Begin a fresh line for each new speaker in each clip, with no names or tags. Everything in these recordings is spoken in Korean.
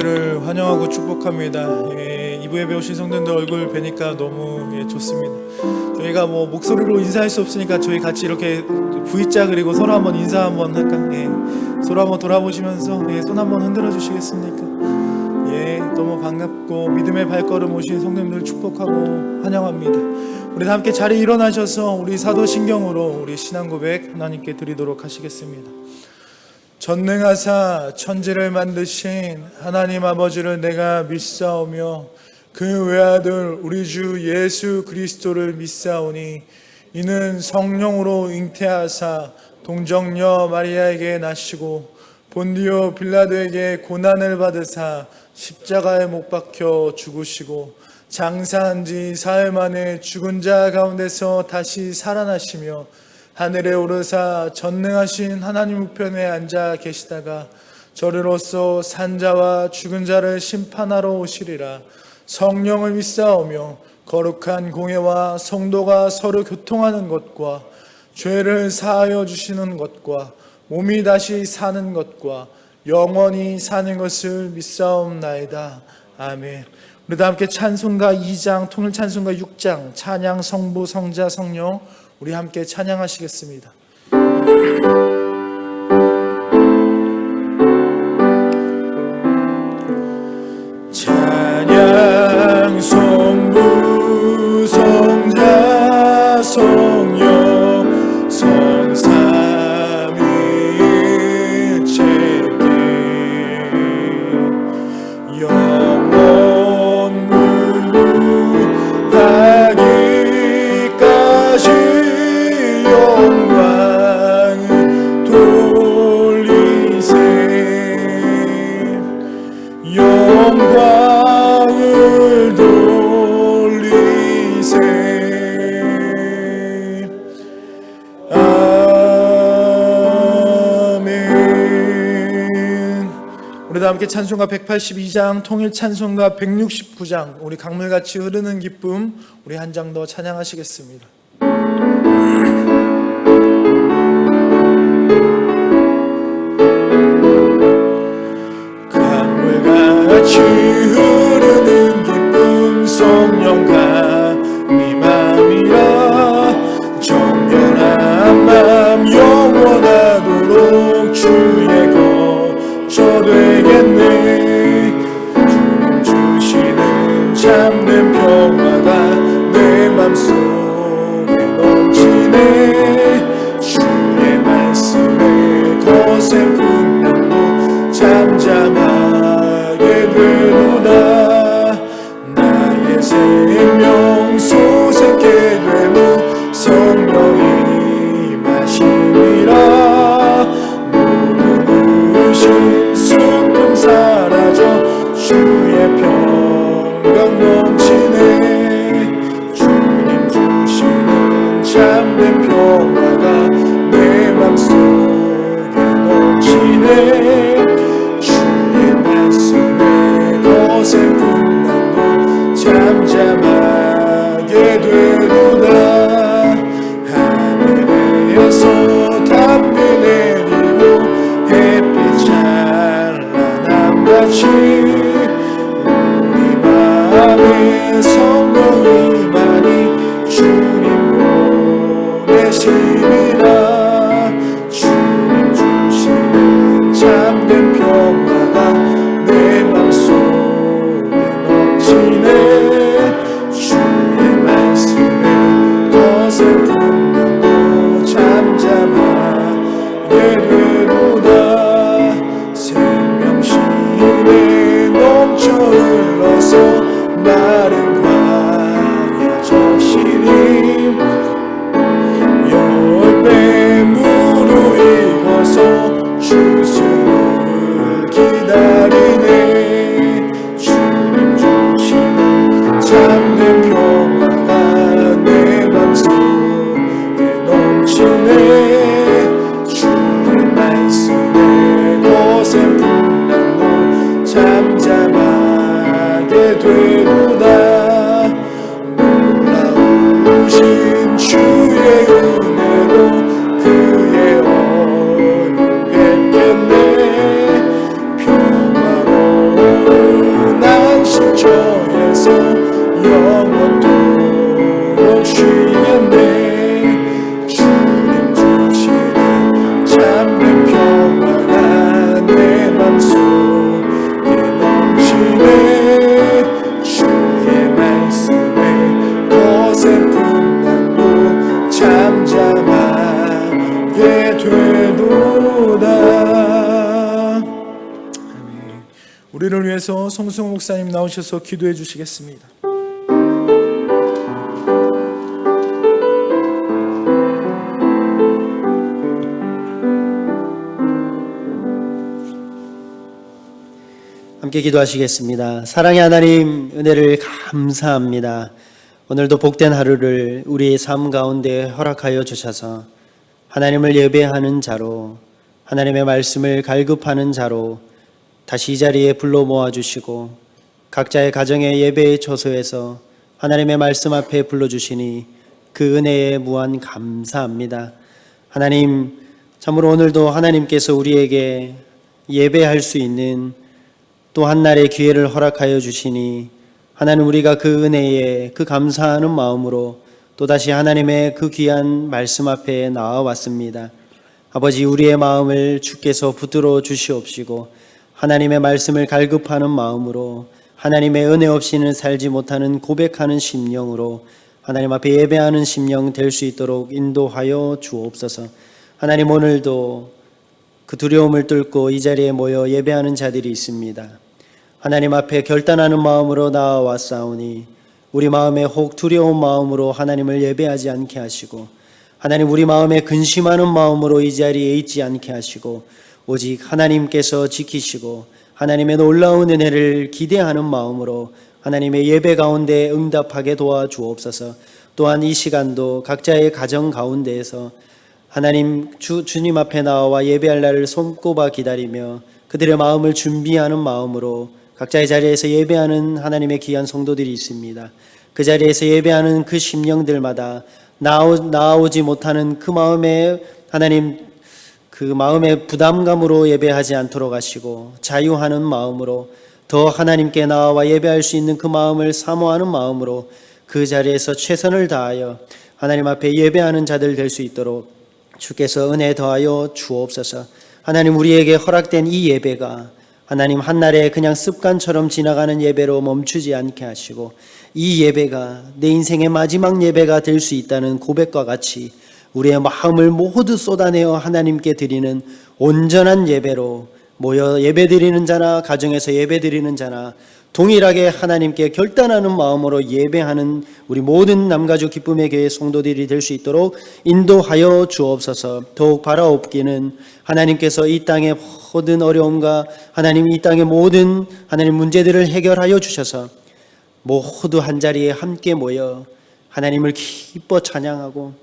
를 환영하고 축복합니다. 이부에 배우신 성도님들 얼굴 뵈니까 너무 좋습니다. 저희가 목소리로 인사할 수 없으니까 저희 같이 이렇게 V자 그리고 서로 한번 인사 한번 할까? 서로 한번 돌아보시면서 손 한번 흔들어 주시겠습니까? 너무 반갑고 믿음의 발걸음 오신 성도님들 축복하고 환영합니다. 우리 다 함께 자리 일어나셔서 우리 사도신경으로 우리 신앙 고백 하나님께 드리도록 하시겠습니다. 전능하사 천지를 만드신 하나님 아버지를 내가 믿사오며 그 외아들 우리 주 예수 그리스도를 믿사오니 이는 성령으로 잉태하사 동정녀 마리아에게 나시고 본디오 빌라도에게 고난을 받으사 십자가에 못 박혀 죽으시고 장사한 지 사흘 만에 죽은 자 가운데서 다시 살아나시며 하늘에 오르사 전능하신 하나님 우편에 앉아 계시다가 저리로서 산자와 죽은 자를 심판하러 오시리라. 성령을 믿사오며 거룩한 공회와 성도가 서로 교통하는 것과 죄를 사하여 주시는 것과 몸이 다시 사는 것과 영원히 사는 것을 믿사옵나이다. 아멘. 우리 다 함께 찬송가 2장, 통일 찬송가 6장, 찬양 성부 성자 성령 우리 함께 찬양하시겠습니다. 찬양 성부 성자 성령 성삼위일체께 영원 무하기까지 영광을 돌리세 영광을 돌리세 아멘. 우리 다 함께 찬송가 182장 통일 찬송가 169장 우리 강물같이 흐르는 기쁨 우리 한 장 더 찬양하시겠습니다. 강물같이 흐르는 기쁨 성령과 네 맘이라 정결한 맘 영원하도록 주의 거처 되겠네. 주님 주시는 참된 평화가 내 맘속에 넘치네. 주의 말씀에 거센 분명도 잠잠하게 되도다. 나의 생명 솟게 되고 성령이 마시니라. 모든 의심 슬픔 사라져 주의 평강 넘치네. 주님 주시는 참된 평화가 내 맘속에 넘치네. 주의 말씀에 거센 분명도 잠잠하게 되도다. 하늘에서 담비 내리고 햇빛 찬란함같이 우리 마음에 성령이 많이 주님 보내시리라. 주님 주시는 참된 평화가 내 맘속에 넘치네. 주의 말씀에 거센 분명도 잠잠하게 되도다. 생명심에 넘쳐 흘러서 마른 광야 적시니 열매 무르익어서 주수를 기다리네. 주님 주시는 참된 평화가 내 맘속에 넘치네. 주의 말씀에 거센 분량도 잠잠하게 되도다. 놀라우신 주의 은혜로 그의 얼굴 뵙겠네. 평화로 영원토록 쉬겠네. 주님 주시는 참된 평화가 내 맘속에 넘치네. 주의 말씀에 거센 풍랑도 잠잠하게 되도다. 아멘. 우리를 위해서 송승호 목사님 나오셔서 기도해 주시겠습니다.
함께 기도하시겠습니다. 사랑의 하나님, 은혜를 감사합니다. 오늘도 복된 하루를 우리의 삶 가운데 허락하여 주셔서 하나님을 예배하는 자로, 하나님의 말씀을 갈급하는 자로 다시 이 자리에 불러 모아주시고 각자의 가정의 예배의 초소에서 하나님의 말씀 앞에 불러주시니 그 은혜에 무한 감사합니다. 하나님, 참으로 오늘도 하나님께서 우리에게 예배할 수 있는 또 한 날의 기회를 허락하여 주시니 하나님, 우리가 그 은혜에 그 감사하는 마음으로 또다시 하나님의 그 귀한 말씀 앞에 나와왔습니다. 아버지, 우리의 마음을 주께서 붙들어 주시옵시고 하나님의 말씀을 갈급하는 마음으로 하나님의 은혜 없이는 살지 못하는 고백하는 심령으로 하나님 앞에 예배하는 심령 될 수 있도록 인도하여 주옵소서. 하나님, 오늘도 그 두려움을 뚫고 이 자리에 모여 예배하는 자들이 있습니다. 하나님 앞에 결단하는 마음으로 나아왔사오니 우리 마음에 혹 두려운 마음으로 하나님을 예배하지 않게 하시고, 하나님 우리 마음에 근심하는 마음으로 이 자리에 있지 않게 하시고 오직 하나님께서 지키시고 하나님의 놀라운 은혜를 기대하는 마음으로 하나님의 예배 가운데 응답하게 도와주옵소서. 또한 이 시간도 각자의 가정 가운데에서 하나님 주님 앞에 나와 예배할 날을 손꼽아 기다리며 그들의 마음을 준비하는 마음으로 각자의 자리에서 예배하는 하나님의 귀한 성도들이 있습니다. 그 자리에서 예배하는 그 심령들마다 나오지 못하는 그 마음에 하나님 그 마음의 부담감으로 예배하지 않도록 하시고 자유하는 마음으로 더 하나님께 나와 예배할 수 있는 그 마음을 사모하는 마음으로 그 자리에서 최선을 다하여 하나님 앞에 예배하는 자들 될 수 있도록 주께서 은혜 더하여 주옵소서. 하나님, 우리에게 허락된 이 예배가 하나님 한날에 그냥 습관처럼 지나가는 예배로 멈추지 않게 하시고 이 예배가 내 인생의 마지막 예배가 될 수 있다는 고백과 같이 우리의 마음을 모두 쏟아내어 하나님께 드리는 온전한 예배로 모여 예배드리는 자나 가정에서 예배드리는 자나 동일하게 하나님께 결단하는 마음으로 예배하는 우리 모든 남가주 기쁨의 교회 성도들이 될 수 있도록 인도하여 주옵소서. 더욱 바라옵기는 하나님께서 이 땅의 모든 어려움과 하나님 이 땅의 모든 하나님 문제들을 해결하여 주셔서 모두 한자리에 함께 모여 하나님을 기뻐 찬양하고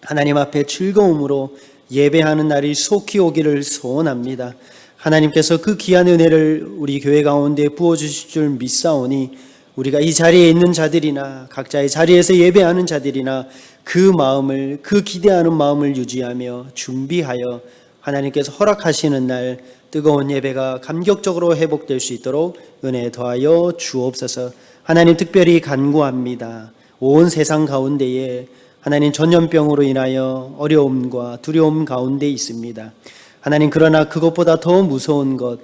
하나님 앞에 즐거움으로 예배하는 날이 속히 오기를 소원합니다. 하나님께서 그 귀한 은혜를 우리 교회 가운데 부어주실 줄 믿사오니 우리가 이 자리에 있는 자들이나 각자의 자리에서 예배하는 자들이나 그 마음을, 그 기대하는 마음을 유지하며 준비하여 하나님께서 허락하시는 날 뜨거운 예배가 감격적으로 회복될 수 있도록 은혜 더하여 주옵소서. 하나님, 특별히 간구합니다. 온 세상 가운데에 하나님 전염병으로 인하여 어려움과 두려움 가운데 있습니다. 하나님, 그러나 그것보다 더 무서운 것,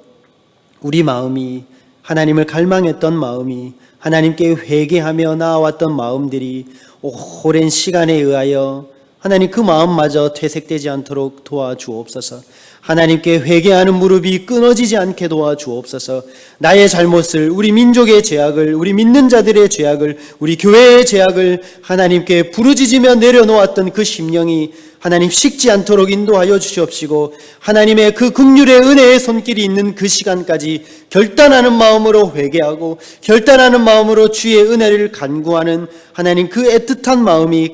우리 마음이 하나님을 갈망했던 마음이 하나님께 회개하며 나아왔던 마음들이 오랜 시간에 의하여 하나님 그 마음마저 퇴색되지 않도록 도와주옵소서. 하나님께 회개하는 무릎이 끊어지지 않게 도와주옵소서. 나의 잘못을, 우리 민족의 죄악을, 우리 믿는 자들의 죄악을, 우리 교회의 죄악을 하나님께 부르짖으며 내려놓았던 그 심령이 하나님 식지 않도록 인도하여 주시옵시고 하나님의 그 긍휼의 은혜의 손길이 있는 그 시간까지 결단하는 마음으로 회개하고 결단하는 마음으로 주의 은혜를 간구하는 하나님 그 애틋한 마음이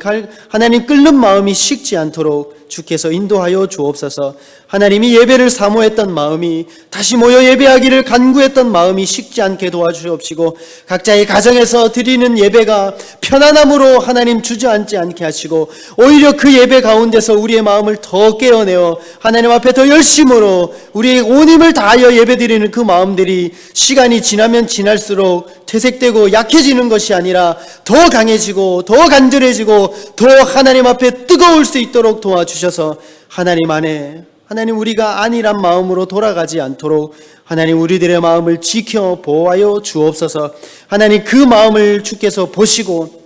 하나님 끓는 마음이 식지 않도록 주께서 인도하여 주옵소서. 하나님이 예배를 사모했던 마음이, 다시 모여 예배하기를 간구했던 마음이 식지 않게 도와주옵시고, 각자의 가정에서 드리는 예배가 편안함으로 하나님 주저앉지 않게 하시고, 오히려 그 예배 가운데서 우리의 마음을 더 깨어내어 하나님 앞에 더 열심으로 우리의 온 힘을 다하여 예배드리는 그 마음들이 시간이 지나면 지날수록 퇴색되고 약해지는 것이 아니라 더 강해지고 더 간절해지고 더 하나님 앞에 뜨거울 수 있도록 도와주셔서 하나님 안에, 하나님 우리가 안일한 마음으로 돌아가지 않도록 하나님 우리들의 마음을 지켜 보호하여 주옵소서. 하나님 그 마음을 주께서 보시고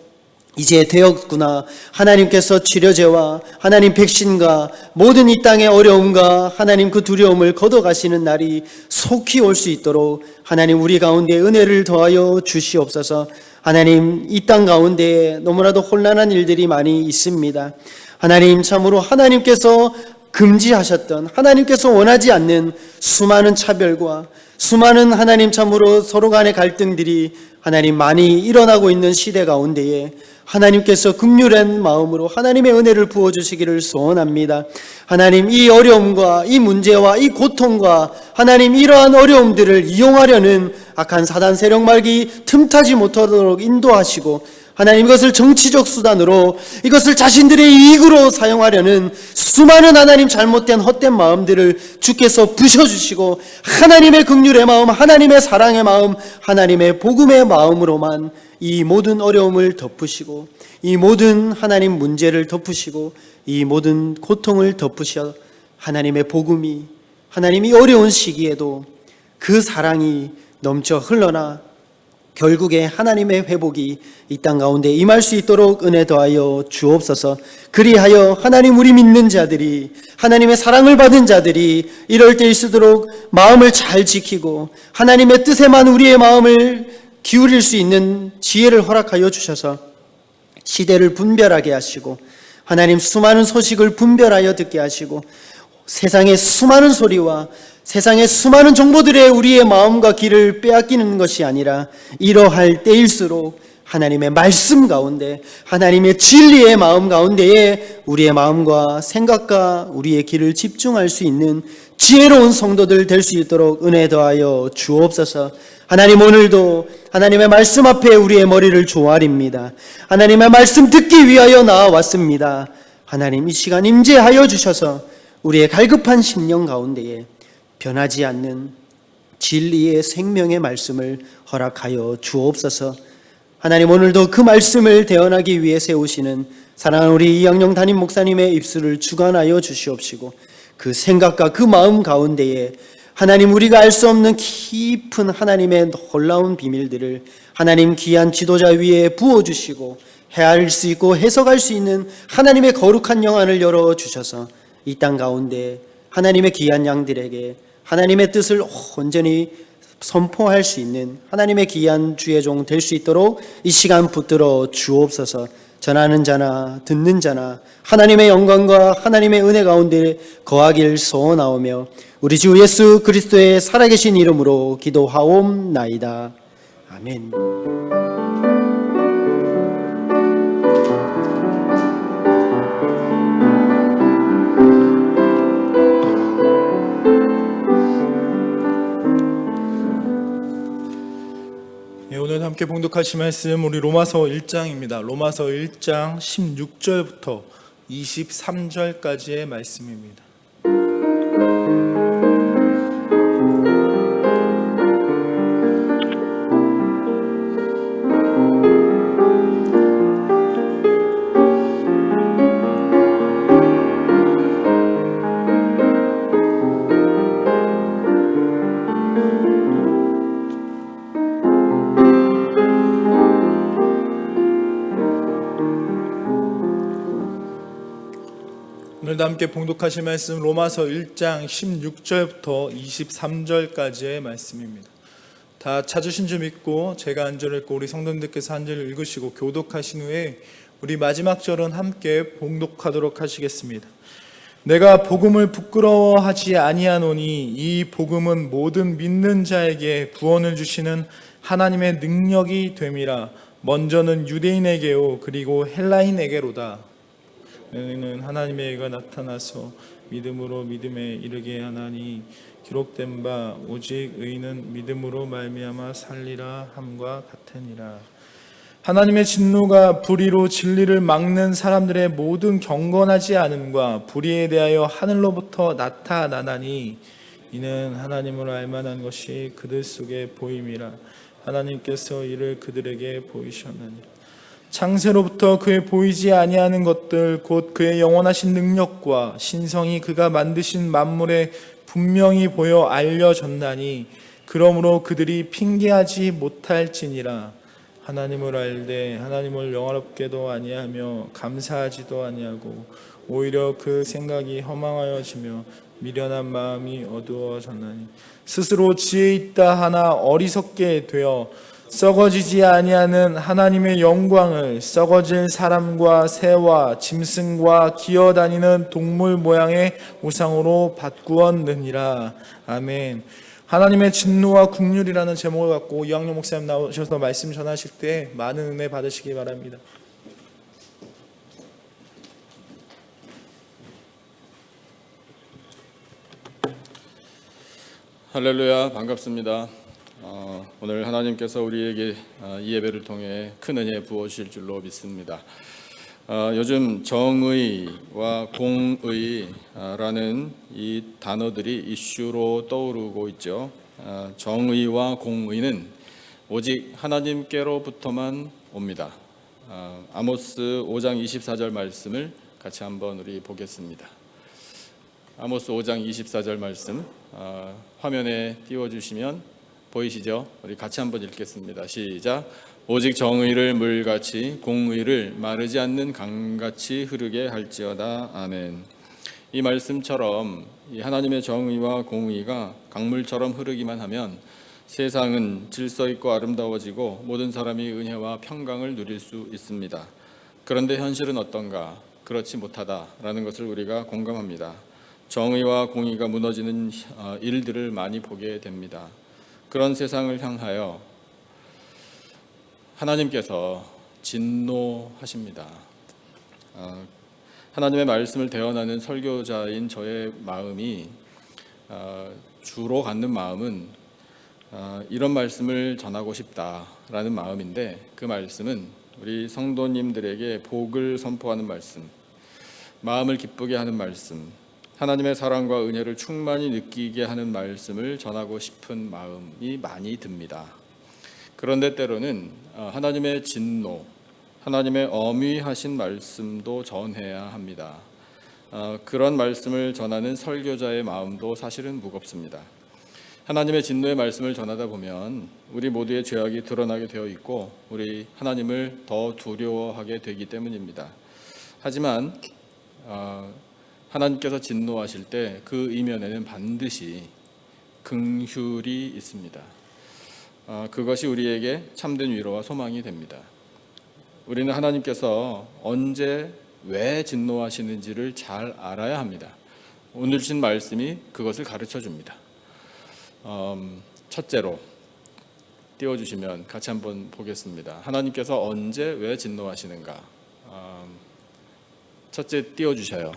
이제 되었구나, 하나님께서 치료제와 하나님 백신과 모든 이 땅의 어려움과 하나님 그 두려움을 걷어가시는 날이 속히 올 수 있도록 하나님 우리 가운데 은혜를 더하여 주시옵소서. 하나님 이 땅 가운데 너무나도 혼란한 일들이 많이 있습니다. 하나님 참으로 하나님께서 금지하셨던, 하나님께서 원하지 않는 수많은 차별과 수많은 하나님 참으로 서로 간의 갈등들이 하나님 많이 일어나고 있는 시대 가운데에 하나님께서 긍휼한 마음으로 하나님의 은혜를 부어주시기를 소원합니다. 하나님 이 어려움과 이 문제와 이 고통과 하나님 이러한 어려움들을 이용하려는 악한 사단 세력 말기 틈타지 못하도록 인도하시고, 하나님 이것을 정치적 수단으로, 이것을 자신들의 이익으로 사용하려는 수많은 하나님 잘못된 헛된 마음들을 주께서 부셔주시고, 하나님의 긍휼의 마음, 하나님의 사랑의 마음, 하나님의 복음의 마음으로만 이 모든 어려움을 덮으시고, 이 모든 하나님 문제를 덮으시고, 이 모든 고통을 덮으셔 하나님의 복음이, 하나님이 어려운 시기에도 그 사랑이 넘쳐 흘러나 결국에 하나님의 회복이 이 땅 가운데 임할 수 있도록 은혜 더하여 주옵소서. 그리하여 하나님 우리 믿는 자들이, 하나님의 사랑을 받은 자들이 이럴 때일수록 마음을 잘 지키고 하나님의 뜻에만 우리의 마음을 기울일 수 있는 지혜를 허락하여 주셔서 시대를 분별하게 하시고, 하나님 수많은 소식을 분별하여 듣게 하시고, 세상의 수많은 소리와 세상의 수많은 정보들에 우리의 마음과 길을 빼앗기는 것이 아니라 이러할 때일수록 하나님의 말씀 가운데, 하나님의 진리의 마음 가운데에 우리의 마음과 생각과 우리의 길을 집중할 수 있는 지혜로운 성도들 될 수 있도록 은혜 더하여 주옵소서. 하나님 오늘도 하나님의 말씀 앞에 우리의 머리를 조아립니다. 하나님의 말씀 듣기 위하여 나와왔습니다. 하나님 이 시간 임재하여 주셔서 우리의 갈급한 심령 가운데에 변하지 않는 진리의 생명의 말씀을 허락하여 주옵소서. 하나님 오늘도 그 말씀을 대언하기 위해 세우시는 사랑하는 우리 이양영 담임 목사님의 입술을 주관하여 주시옵시고, 그 생각과 그 마음 가운데에 하나님 우리가 알 수 없는 깊은 하나님의 놀라운 비밀들을 하나님 귀한 지도자 위에 부어주시고 헤아릴 수 있고 해석할 수 있는 하나님의 거룩한 영안을 열어주셔서 이 땅 가운데 하나님의 귀한 양들에게 하나님의 뜻을 온전히 선포할 수 있는 하나님의 귀한 주의 종 될 수 있도록 이 시간 붙들어 주옵소서. 전하는 자나 듣는 자나 하나님의 영광과 하나님의 은혜 가운데 거하길 소원하오며 우리 주 예수 그리스도의 살아계신 이름으로 기도하옵나이다. 아멘.
오늘 함께 봉독하실 말씀 우리 로마서 1장입니다. 로마서 1장 16절부터 23절까지의 말씀입니다. 오늘도 함께 봉독하실 말씀 로마서 1장 16절부터 23절까지의 말씀입니다. 다 찾으신 줄 믿고 제가 한 절을 읽고 우리 성도님들께서 한 절을 읽으시고 교독하신 후에 우리 마지막 절은 함께 봉독하도록 하시겠습니다. 내가 복음을 부끄러워하지 아니하노니 이 복음은 모든 믿는 자에게 구원을 주시는 하나님의 능력이 됨이라. 먼저는 유대인에게요 그리고 헬라인에게로다. 너희는 하나님의 의가 나타나서 믿음으로 믿음에 이르게 하나니 기록된 바 오직 의인은 믿음으로 말미암아 살리라 함과 같으니라. 하나님의 진노가 불의로 진리를 막는 사람들의 모든 경건하지 않음과 불의에 대하여 하늘로부터 나타나나니 이는 하나님을 알만한 것이 그들 속에 보임이라. 하나님께서 이를 그들에게 보이셨느니라. 창세로부터 그의 보이지 아니하는 것들 곧 그의 영원하신 능력과 신성이 그가 만드신 만물에 분명히 보여 알려졌나니 그러므로 그들이 핑계하지 못할지니라. 하나님을 알되 하나님을 영화롭게도 아니하며 감사하지도 아니하고 오히려 그 생각이 허망하여지며 미련한 마음이 어두워졌나니 스스로 지혜 있다 하나 어리석게 되어 썩어지지 아니하는 하나님의 영광을 썩어질 사람과 새와 짐승과 기어다니는 동물 모양의 우상으로 바꾸었느니라. 아멘. 하나님의 진노와 긍휼이라는 제목을 갖고 이학용 목사님 나오셔서 말씀 전하실 때 많은 은혜 받으시기 바랍니다.
할렐루야, 반갑습니다. 오늘 하나님께서 우리에게 이 예배를 통해 큰 은혜 부어주실 줄로 믿습니다. 요즘 정의와 공의라는 이 단어들이 이슈로 떠오르고 있죠. 정의와 공의는 오직 하나님께로부터만 옵니다. 아모스 5장 24절 말씀을 같이 한번 우리 보겠습니다. 아모스 5장 24절 말씀 화면에 띄워주시면 보이시죠? 우리 같이 한번 읽겠습니다. 시작. 오직 정의를 물같이 공의를 마르지 않는 강같이 흐르게 할지어다. 아멘. 이 말씀처럼 이 하나님의 정의와 공의가 강물처럼 흐르기만 하면 세상은 질서 있고 아름다워지고 모든 사람이 은혜와 평강을 누릴 수 있습니다. 그런데 현실은 어떤가? 그렇지 못하다라는 것을 우리가 공감합니다. 정의와 공의가 무너지는 일들을 많이 보게 됩니다. 그런 세상을 향하여 하나님께서 진노하십니다. 하나님의 말씀을 대언하는 설교자인 저의 마음이 주로 갖는 마음은 이런 말씀을 전하고 싶다라는 마음인데, 그 말씀은 우리 성도님들에게 복을 선포하는 말씀, 마음을 기쁘게 하는 말씀, 하나님의 사랑과 은혜를 충만히 느끼게 하는 말씀을 전하고 싶은 마음이 많이 듭니다. 그런데 때로는 하나님의 진노, 하나님의 엄위하신 말씀도 전해야 합니다. 그런 말씀을 전하는 설교자의 마음도 사실은 무겁습니다. 하나님의 진노의 말씀을 전하다 보면 우리 모두의 죄악이 드러나게 되어 있고 우리 하나님을 더 두려워하게 되기 때문입니다. 하지만 하나님께서 진노하실 때 그 이면에는 반드시 긍휼이 있습니다. 그것이 우리에게 참된 위로와 소망이 됩니다. 우리는 하나님께서 언제 왜 진노하시는지를 잘 알아야 합니다. 오늘 주신 말씀이 그것을 가르쳐 줍니다. 첫째로 띄워주시면 같이 한번 보겠습니다. 하나님께서 언제 왜 진노하시는가? 첫째 띄워주셔요.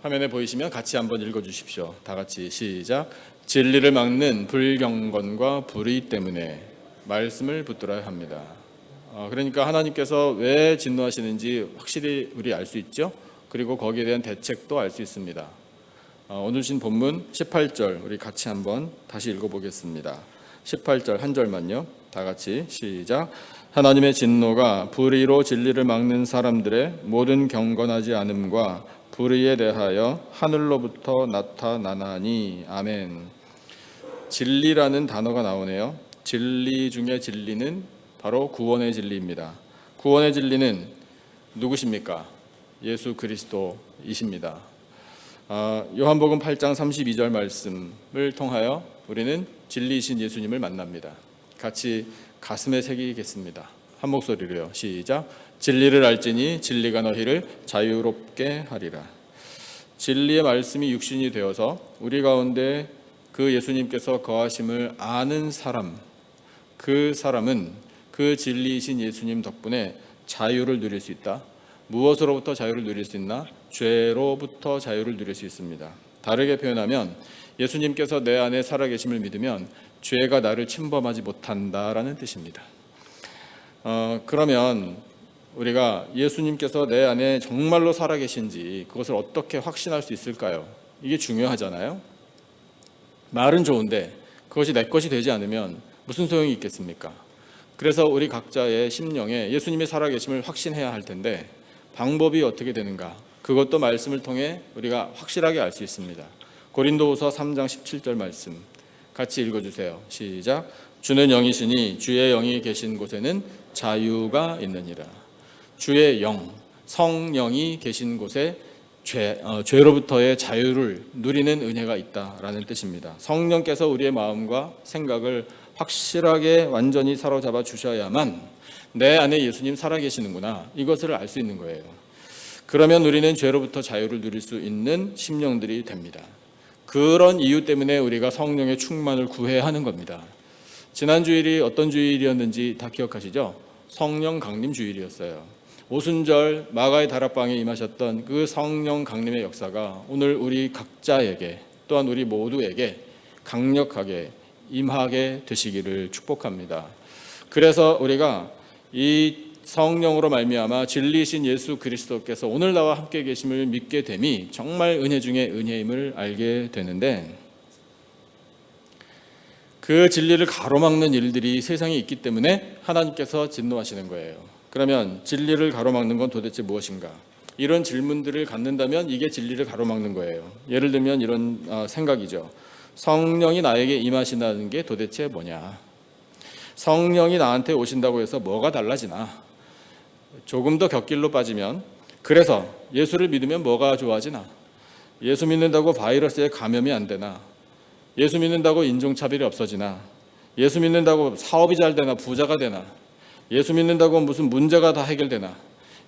화면에 보이시면 같이 한번 읽어주십시오. 다 같이 시작. 진리를 막는 불경건과 불의 때문에 말씀을 붙들어야 합니다. 그러니까 하나님께서 왜 진노하시는지 확실히 우리 알 수 있죠. 그리고 거기에 대한 대책도 알 수 있습니다. 오늘 신 본문 18절 우리 같이 한번 다시 읽어보겠습니다. 18절 한 절만요. 다 같이 시작. 하나님의 진노가 불의로 진리를 막는 사람들의 모든 경건하지 않음과 불의에 대하여 하늘로부터 나타나나니. 아멘. 진리라는 단어가 나오네요. 진리 중에 진리는 바로 구원의 진리입니다. 구원의 진리는 누구십니까? 예수 그리스도이십니다. 요한복음 8장 32절 말씀을 통하여 우리는 진리이신 예수님을 만납니다. 같이 가슴에 새기겠습니다. 한 목소리로요. 시작. 진리를 알지니 진리가 너희를 자유롭게 하리라. 진리의 말씀이 육신이 되어서 우리 가운데 그 예수님께서 거하심을 아는 사람, 그 사람은 그 진리이신 예수님 덕분에 자유를 누릴 수 있다. 무엇으로부터 자유를 누릴 수 있나? 죄로부터 자유를 누릴 수 있습니다. 다르게 표현하면 예수님께서 내 안에 살아계심을 믿으면 죄가 나를 침범하지 못한다라는 뜻입니다. 그러면 우리가 예수님께서 내 안에 정말로 살아계신지 그것을 어떻게 확신할 수 있을까요? 이게 중요하잖아요. 말은 좋은데 그것이 내 것이 되지 않으면 무슨 소용이 있겠습니까? 그래서 우리 각자의 심령에 예수님이 살아계심을 확신해야 할 텐데 방법이 어떻게 되는가? 그것도 말씀을 통해 우리가 확실하게 알 수 있습니다. 고린도후서 3장 17절 말씀 같이 읽어주세요. 시작. 주는 영이시니 주의 영이 계신 곳에는 자유가 있느니라. 주의 영, 성령이 계신 곳에 죄로부터의 자유를 누리는 은혜가 있다라는 뜻입니다. 성령께서 우리의 마음과 생각을 확실하게 완전히 사로잡아 주셔야만 내 안에 예수님 살아계시는구나 이것을 알 수 있는 거예요. 그러면 우리는 죄로부터 자유를 누릴 수 있는 심령들이 됩니다. 그런 이유 때문에 우리가 성령의 충만을 구해야 하는 겁니다. 지난 주일이 어떤 주일이었는지 다 기억하시죠? 성령 강림 주일이었어요. 오순절 마가의 다락방에 임하셨던 그 성령 강림의 역사가 오늘 우리 각자에게 또한 우리 모두에게 강력하게 임하게 되시기를 축복합니다. 그래서 우리가 이 성령으로 말미암아 진리이신 예수 그리스도께서 오늘 나와 함께 계심을 믿게 됨이 정말 은혜 중에 은혜임을 알게 되는데 그 진리를 가로막는 일들이 세상에 있기 때문에 하나님께서 진노하시는 거예요. 그러면 진리를 가로막는 건 도대체 무엇인가? 이런 질문들을 갖는다면 이게 진리를 가로막는 거예요. 예를 들면 이런 생각이죠. 성령이 나에게 임하신다는 게 도대체 뭐냐? 성령이 나한테 오신다고 해서 뭐가 달라지나? 조금 더 곁길로 빠지면 그래서 예수를 믿으면 뭐가 좋아지나? 예수 믿는다고 바이러스에 감염이 안 되나? 예수 믿는다고 인종차별이 없어지나? 예수 믿는다고 사업이 잘 되나? 부자가 되나? 예수 믿는다고 무슨 문제가 다 해결되나?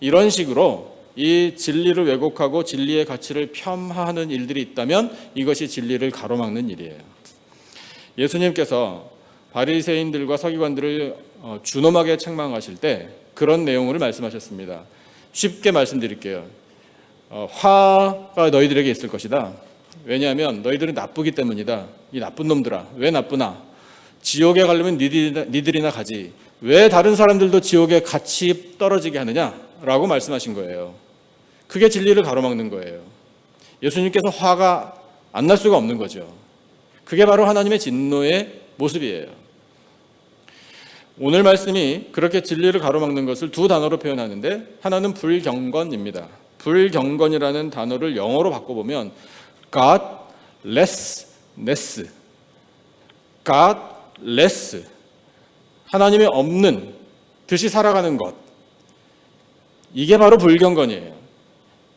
이런 식으로 이 진리를 왜곡하고 진리의 가치를 폄하하는 일들이 있다면 이것이 진리를 가로막는 일이에요. 예수님께서 바리새인들과 서기관들을 준엄하게 책망하실 때 그런 내용을 말씀하셨습니다. 쉽게 말씀드릴게요. 화가 너희들에게 있을 것이다. 왜냐하면 너희들은 나쁘기 때문이다. 이 나쁜 놈들아, 왜 나쁘나? 지옥에 가려면 니들이나 가지. 왜 다른 사람들도 지옥에 같이 떨어지게 하느냐라고 말씀하신 거예요. 그게 진리를 가로막는 거예요. 예수님께서 화가 안 날 수가 없는 거죠. 그게 바로 하나님의 진노의 모습이에요. 오늘 말씀이 그렇게 진리를 가로막는 것을 두 단어로 표현하는데 하나는 불경건입니다. 불경건이라는 단어를 영어로 바꿔보면 godlessness, godless, 하나님이 없는 듯이 살아가는 것. 이게 바로 불경건이에요.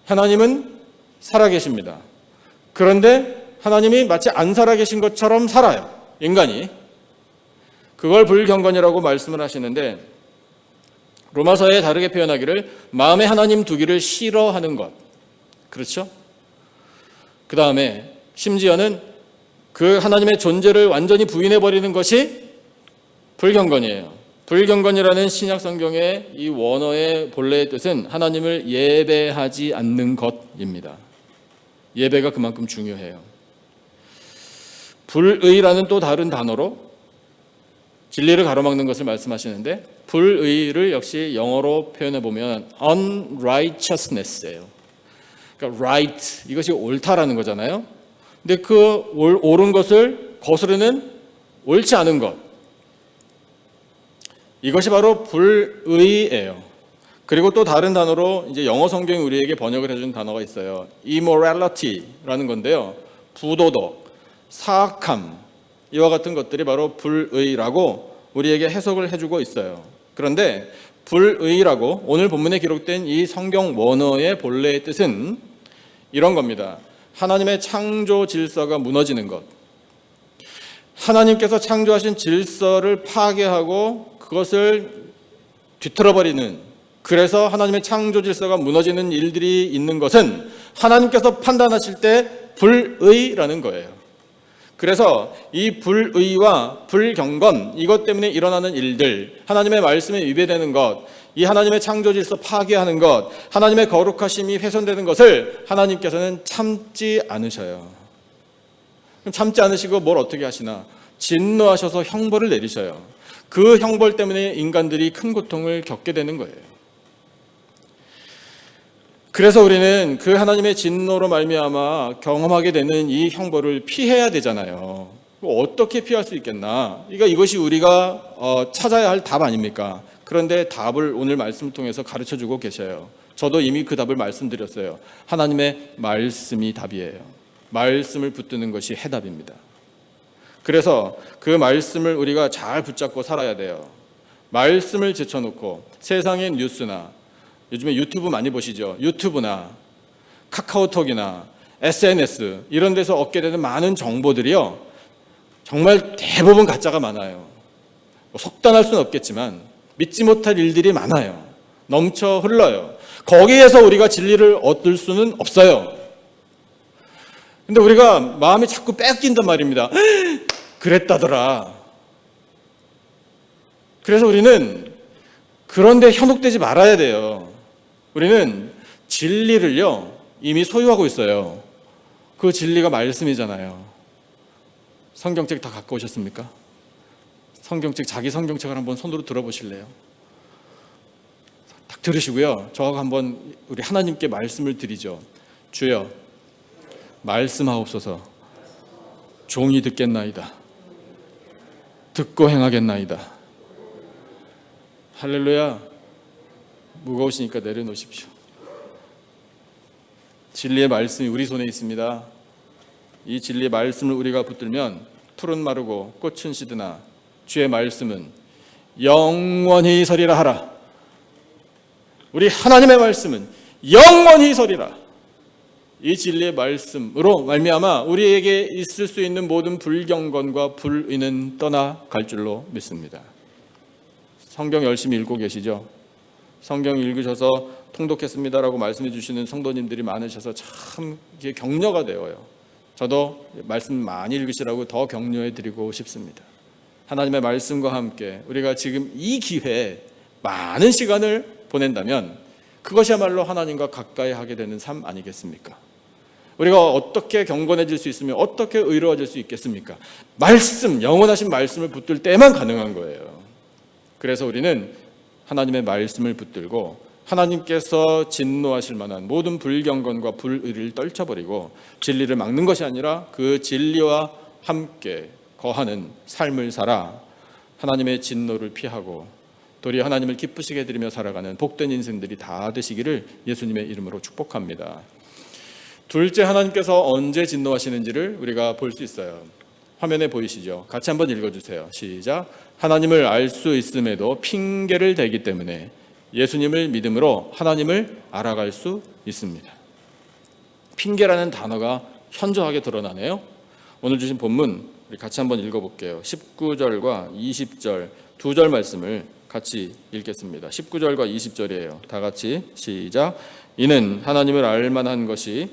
하나님은 살아계십니다. 그런데 하나님이 마치 안 살아계신 것처럼 살아요. 인간이. 그걸 불경건이라고 말씀을 하시는데 로마서에 다르게 표현하기를 마음에 하나님 두기를 싫어하는 것. 그렇죠? 그 다음에 심지어는 그 하나님의 존재를 완전히 부인해버리는 것이 불경건이에요. 불경건이라는 신약 성경의 이 원어의 본래의 뜻은 하나님을 예배하지 않는 것입니다. 예배가 그만큼 중요해요. 불의라는 또 다른 단어로 진리를 가로막는 것을 말씀하시는데 불의를 역시 영어로 표현해 보면 unrighteousness예요. 그러니까 right, 이것이 옳다라는 거잖아요. 근데 그 옳은 것을 거스르는 옳지 않은 것, 이것이 바로 불의예요. 그리고 또 다른 단어로 이제 영어 성경이 우리에게 번역을 해준 단어가 있어요. immorality라는 건데요. 부도덕, 사악함, 이와 같은 것들이 바로 불의라고 우리에게 해석을 해주고 있어요. 그런데 불의라고 오늘 본문에 기록된 이 성경 원어의 본래의 뜻은 이런 겁니다. 하나님의 창조 질서가 무너지는 것. 하나님께서 창조하신 질서를 파괴하고 그것을 뒤틀어버리는, 그래서 하나님의 창조 질서가 무너지는 일들이 있는 것은 하나님께서 판단하실 때 불의라는 거예요. 그래서 이 불의와 불경건, 이것 때문에 일어나는 일들, 하나님의 말씀에 위배되는 것, 이 하나님의 창조 질서 파괴하는 것, 하나님의 거룩하심이 훼손되는 것을 하나님께서는 참지 않으셔요. 참지 않으시고 뭘 어떻게 하시나? 진노하셔서 형벌을 내리셔요. 그 형벌 때문에 인간들이 큰 고통을 겪게 되는 거예요. 그래서 우리는 그 하나님의 진노로 말미암아 경험하게 되는 이 형벌을 피해야 되잖아요. 어떻게 피할 수 있겠나? 그러니까 이것이 우리가 찾아야 할 답 아닙니까? 그런데 답을 오늘 말씀을 통해서 가르쳐주고 계셔요. 저도 이미 그 답을 말씀드렸어요. 하나님의 말씀이 답이에요. 말씀을 붙드는 것이 해답입니다. 그래서 그 말씀을 우리가 잘 붙잡고 살아야 돼요. 말씀을 제쳐놓고 세상의 뉴스나, 요즘에 유튜브 많이 보시죠? 유튜브나 카카오톡이나 SNS 이런 데서 얻게 되는 많은 정보들이요, 정말 대부분 가짜가 많아요. 속단할 수는 없겠지만 믿지 못할 일들이 많아요. 넘쳐 흘러요. 거기에서 우리가 진리를 얻을 수는 없어요. 근데 우리가 마음이 자꾸 뺏긴단 말입니다. 그랬다더라. 그래서 우리는 그런데 현혹되지 말아야 돼요. 우리는 진리를요 이미 소유하고 있어요. 그 진리가 말씀이잖아요. 성경책 다 갖고 오셨습니까? 성경책, 자기 성경책을 한번 손으로 들어보실래요? 딱 들으시고요, 저하고 한번 우리 하나님께 말씀을 드리죠. 주여, 말씀하옵소서. 종이 듣겠나이다. 듣고 행하겠나이다. 할렐루야. 무거우시니까 내려놓으십시오. 진리의 말씀이 우리 손에 있습니다. 이 진리의 말씀을 우리가 붙들면 풀은 마르고 꽃은 시드나 주의 말씀은 영원히 서리라 하라. 우리 하나님의 말씀은 영원히 서리라. 이 진리의 말씀으로 말미암아 우리에게 있을 수 있는 모든 불경건과 불의는 떠나갈 줄로 믿습니다. 성경 열심히 읽고 계시죠? 성경 읽으셔서 통독했습니다라고 말씀해 주시는 성도님들이 많으셔서 참 이게 격려가 되어요. 저도 말씀 많이 읽으시라고 더 격려해 드리고 싶습니다. 하나님의 말씀과 함께 우리가 지금 이 기회에 많은 시간을 보낸다면 그것이야말로 하나님과 가까이 하게 되는 삶 아니겠습니까? 우리가 어떻게 경건해질 수 있으며 어떻게 의로워질 수 있겠습니까? 말씀, 영원하신 말씀을 붙들 때만 가능한 거예요. 그래서 우리는 하나님의 말씀을 붙들고 하나님께서 진노하실 만한 모든 불경건과 불의를 떨쳐버리고 진리를 막는 것이 아니라 그 진리와 함께 거하는 삶을 살아 하나님의 진노를 피하고 도리어 하나님을 기쁘시게 해드리며 살아가는 복된 인생들이 다 되시기를 예수님의 이름으로 축복합니다. 둘째, 하나님께서 언제 진노하시는지를 우리가 볼 수 있어요. 화면에 보이시죠? 같이 한번 읽어주세요. 시작. 하나님을 알 수 있음에도 핑계를 대기 때문에 예수님을 믿음으로 하나님을 알아갈 수 있습니다. 핑계라는 단어가 현저하게 드러나네요. 오늘 주신 본문 우리 같이 한번 읽어볼게요. 19절과 20절 두 절 말씀을 같이 읽겠습니다. 19절과 20절이에요. 다 같이 시작. 이는 하나님을 알만한 것이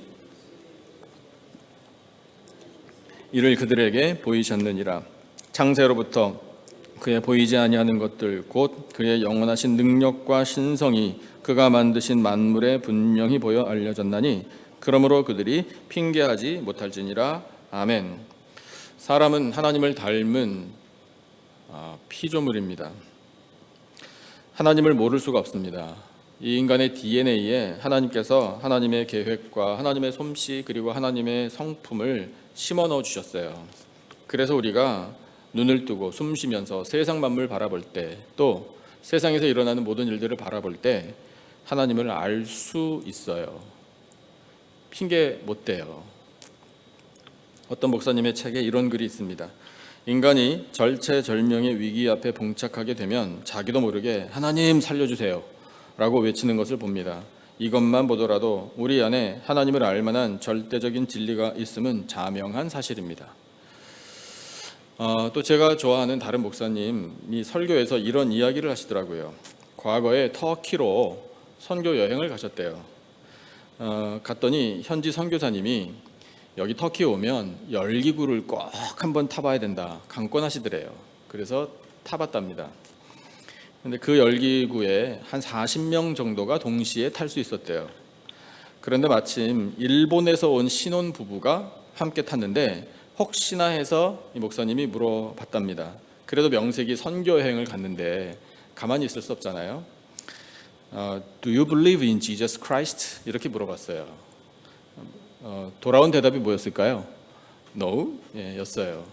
이를 그들에게 보이셨느니라. 창세로부터 그의 보이지 아니하는 것들 곧 그의 영원하신 능력과 신성이 그가 만드신 만물에 분명히 보여 알려졌나니 그러므로 그들이 핑계하지 못할지니라. 아멘. 사람은 하나님을 닮은 피조물입니다. 하나님을 모를 수가 없습니다. 이 인간의 DNA에 하나님께서 하나님의 계획과 하나님의 솜씨 그리고 하나님의 성품을 심어 넣어 주셨어요. 그래서 우리가 눈을 뜨고 숨 쉬면서 세상 만물 바라볼 때, 또 세상에서 일어나는 모든 일들을 바라볼 때 하나님을 알 수 있어요. 핑계 못 대요. 어떤 목사님의 책에 이런 글이 있습니다. 인간이 절체절명의 위기 앞에 봉착하게 되면 자기도 모르게 하나님 살려주세요 라고 외치는 것을 봅니다. 이것만 보더라도 우리 안에 하나님을 알만한 절대적인 진리가 있음은 자명한 사실입니다. 또 제가 좋아하는 다른 목사님이 설교에서 이런 이야기를 하시더라고요. 과거에 터키로 선교 여행을 가셨대요. 갔더니 현지 선교사님이 여기 터키 오면 열기구를 꼭 한번 타봐야 된다 강권하시더래요. 그래서 타봤답니다. 근데 그 열기구에 한 40명 정도가 동시에 탈 수 있었대요. 그런데 마침 일본에서 온 신혼 부부가 함께 탔는데 혹시나 해서 이 목사님이 물어봤답니다. 그래도 명색이 선교 여행을 갔는데 가만히 있을 수 없잖아요. Do you believe in Jesus Christ? 이렇게 물어봤어요. 돌아온 대답이 뭐였을까요? No, 였어요.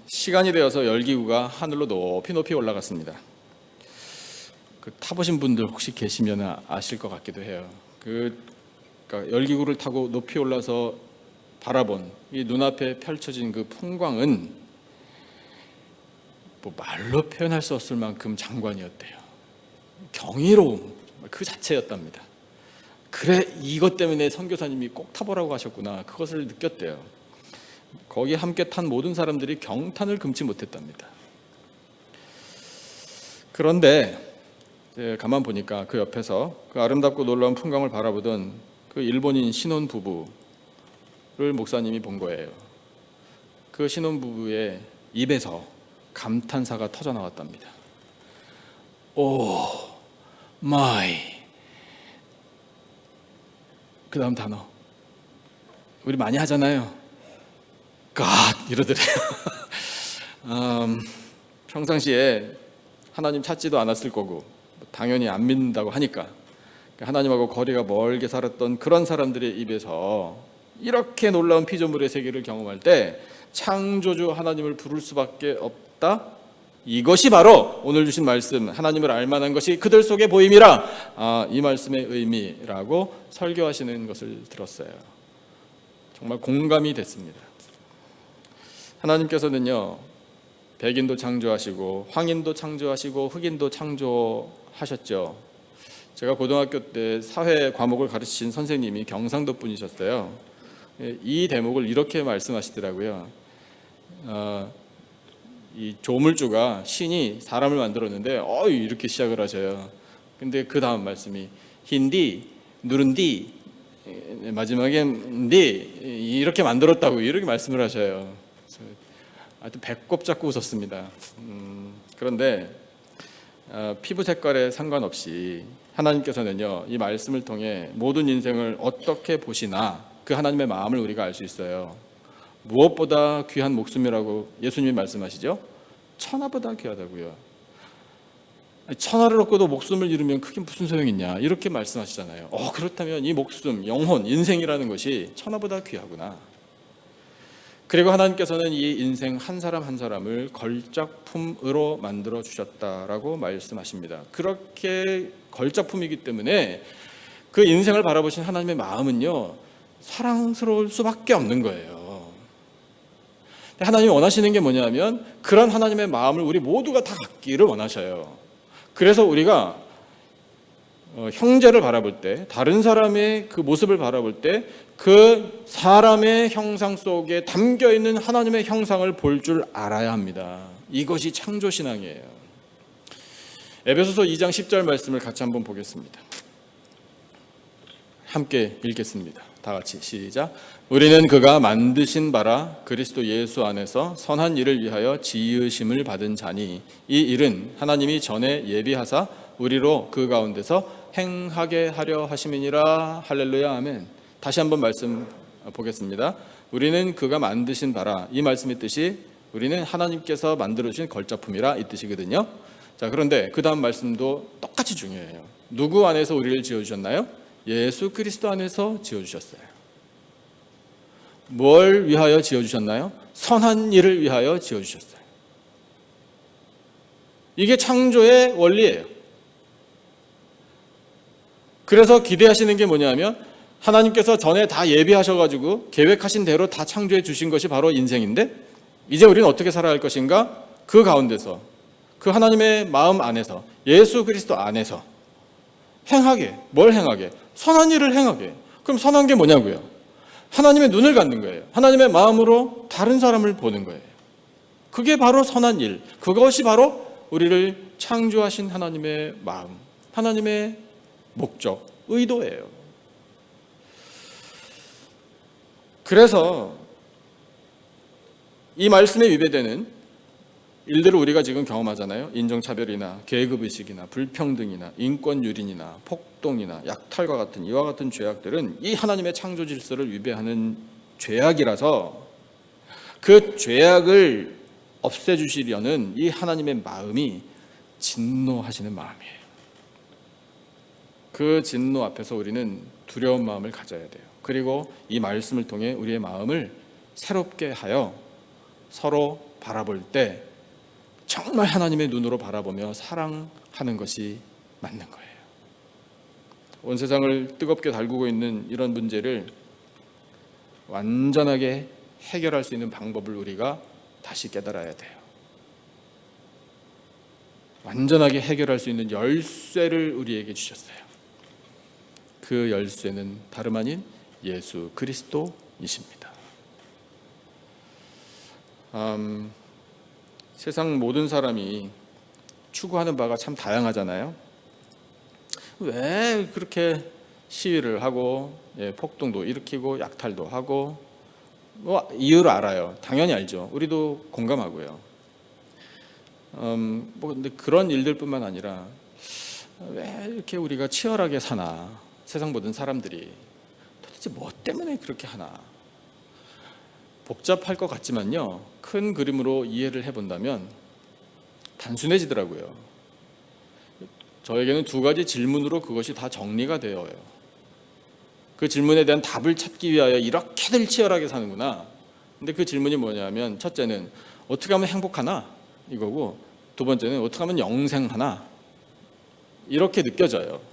시간이 되어서 열기구가 하늘로 높이 높이 올라갔습니다. 그 타보신 분들 혹시 계시면 아실 것 같기도 해요. 그러니까 열기구를 타고 높이 올라서 바라본 이 눈앞에 펼쳐진 그 풍광은 뭐 말로 표현할 수 없을 만큼 장관이었대요. 경이로움 그 자체였답니다. 그래, 이것 때문에 선교사님이 꼭 타보라고 하셨구나, 그것을 느꼈대요. 거기 함께 탄 모든 사람들이 경탄을 금치 못했답니다. 그런데 가만 보니까 그 옆에서 그 아름답고 놀라운 풍광을 바라보던 그 일본인 신혼 부부를 목사님이 본 거예요. 그 신혼 부부의 입에서 감탄사가 터져 나왔답니다. 오 마이, 그 다음 단어 우리 많이 하잖아요. God 이러더래요. 평상시에 하나님 찾지도 않았을 거고 당연히 안 믿는다고 하니까 하나님하고 거리가 멀게 살았던 그런 사람들의 입에서 이렇게 놀라운 피조물의 세계를 경험할 때 창조주 하나님을 부를 수밖에 없다. 이것이 바로 오늘 주신 말씀, 하나님을 알만한 것이 그들 속에 보임이라, 이 말씀의 의미라고 설교하시는 것을 들었어요. 정말 공감이 됐습니다. 하나님께서는요, 백인도 창조하시고 황인도 창조하시고 흑인도 창조하셨죠. 제가 고등학교 때 사회 과목을 가르치신 선생님이 경상도 분이셨어요. 이 대목을 이렇게 말씀하시더라고요. 이 조물주가 신이 사람을 만들었는데 이렇게 시작을 하셔요. 근데 그 다음 말씀이 힌디 누른디 마지막에 니 이렇게 만들었다고 이렇게 말씀을 하셔요. 아주 배꼽 잡고 웃었습니다. 그런데 피부 색깔에 상관없이 하나님께서는요, 이 말씀을 통해 모든 인생을 어떻게 보시나 그 하나님의 마음을 우리가 알 수 있어요. 무엇보다 귀한 목숨이라고 예수님이 말씀하시죠. 천하보다 귀하다고요. 천하를 얻고도 목숨을 잃으면 그게 무슨 소용이 있냐, 이렇게 말씀하시잖아요. 그렇다면 이 목숨, 영혼, 인생이라는 것이 천하보다 귀하구나. 그리고 하나님께서는 이 인생 한 사람 한 사람을 걸작품으로 만들어 주셨다라고 말씀하십니다. 그렇게 걸작품이기 때문에 그 인생을 바라보신 하나님의 마음은요, 사랑스러울 수밖에 없는 거예요. 하나님이 원하시는 게 뭐냐면 그런 하나님의 마음을 우리 모두가 다 갖기를 원하셔요. 그래서 우리가 형제를 바라볼 때, 다른 사람의 그 모습을 바라볼 때 그 사람의 형상 속에 담겨있는 하나님의 형상을 볼 줄 알아야 합니다. 이것이 창조신앙이에요. 에베소서 2장 10절 말씀을 같이 한번 보겠습니다. 함께 읽겠습니다. 다 같이 시작. 우리는 그가 만드신 바라 그리스도 예수 안에서 선한 일을 위하여 지으심을 받은 자니 이 일은 하나님이 전에 예비하사 우리로 그 가운데서 행하게 하려 하심이니라. 할렐루야, 아멘. 다시 한번 말씀 보겠습니다. 우리는 그가 만드신 바라, 이 말씀의 뜻이 우리는 하나님께서 만들어주신 걸작품이라 이 뜻이거든요. 자, 그런데 그 다음 말씀도 똑같이 중요해요. 누구 안에서 우리를 지어주셨나요? 예수 그리스도 안에서 지어주셨어요. 뭘 위하여 지어주셨나요? 선한 일을 위하여 지어주셨어요. 이게 창조의 원리예요. 그래서 기대하시는 게 뭐냐면 하나님께서 전에 다 예비하셔가지고 계획하신 대로 다 창조해 주신 것이 바로 인생인데 이제 우리는 어떻게 살아야 할 것인가? 그 가운데서 그 하나님의 마음 안에서 예수 그리스도 안에서 행하게, 뭘 행하게? 선한 일을 행하게. 그럼 선한 게 뭐냐고요? 하나님의 눈을 갖는 거예요. 하나님의 마음으로 다른 사람을 보는 거예요. 그게 바로 선한 일, 그것이 바로 우리를 창조하신 하나님의 마음, 하나님의 목적, 의도예요. 그래서 이 말씀에 위배되는 일들을 우리가 지금 경험하잖아요. 인종차별이나 계급의식이나 불평등이나 인권유린이나 폭동이나 약탈과 같은 이와 같은 죄악들은 이 하나님의 창조 질서를 위배하는 죄악이라서 그 죄악을 없애주시려는 이 하나님의 마음이 진노하시는 마음이에요. 그 진노 앞에서 우리는 두려운 마음을 가져야 돼요. 그리고 이 말씀을 통해 우리의 마음을 새롭게 하여 서로 바라볼 때 정말 하나님의 눈으로 바라보며 사랑하는 것이 맞는 거예요. 온 세상을 뜨겁게 달구고 있는 이런 문제를 완전하게 해결할 수 있는 방법을 우리가 다시 깨달아야 돼요. 완전하게 해결할 수 있는 열쇠를 우리에게 주셨어요. 그 열쇠는 다름 아닌 예수 그리스도이십니다. 세상 모든 사람이 추구하는 바가 참 다양하잖아요. 왜 그렇게 시위를 하고 폭동도 일으키고 약탈도 하고 뭐 이유를 알아요. 당연히 알죠. 우리도 공감하고요. 뭐 근데 그런 일들뿐만 아니라 왜 이렇게 우리가 치열하게 사나? 세상 모든 사람들이 도대체 뭐 때문에 그렇게 하나? 복잡할 것 같지만요. 큰 그림으로 이해를 해본다면 단순해지더라고요. 저에게는 두 가지 질문으로 그것이 다 정리가 되어요. 그 질문에 대한 답을 찾기 위하여 이렇게들 치열하게 사는구나. 근데 그 질문이 뭐냐면 첫째는 어떻게 하면 행복하나? 이거고 두 번째는 어떻게 하면 영생하나? 이렇게 느껴져요.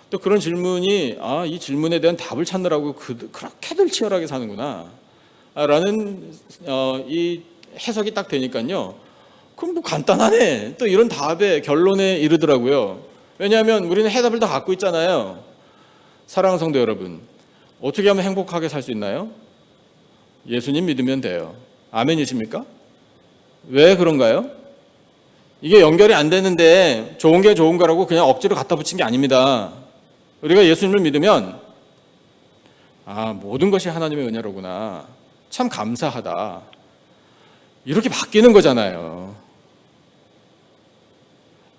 또 그런 질문이 이 질문에 대한 답을 찾느라고 그렇게들 치열하게 사는구나 라는 이 해석이 딱 되니까요. 그럼 뭐 간단하네. 또 이런 답의 결론에 이르더라고요. 왜냐하면 우리는 해답을 다 갖고 있잖아요. 사랑하는 성도 여러분, 어떻게 하면 행복하게 살 수 있나요? 예수님 믿으면 돼요. 아멘이십니까? 왜 그런가요? 이게 연결이 안 되는데 좋은 게 좋은 거라고 그냥 억지로 갖다 붙인 게 아닙니다. 우리가 예수님을 믿으면 모든 것이 하나님의 은혜로구나. 참 감사하다. 이렇게 바뀌는 거잖아요.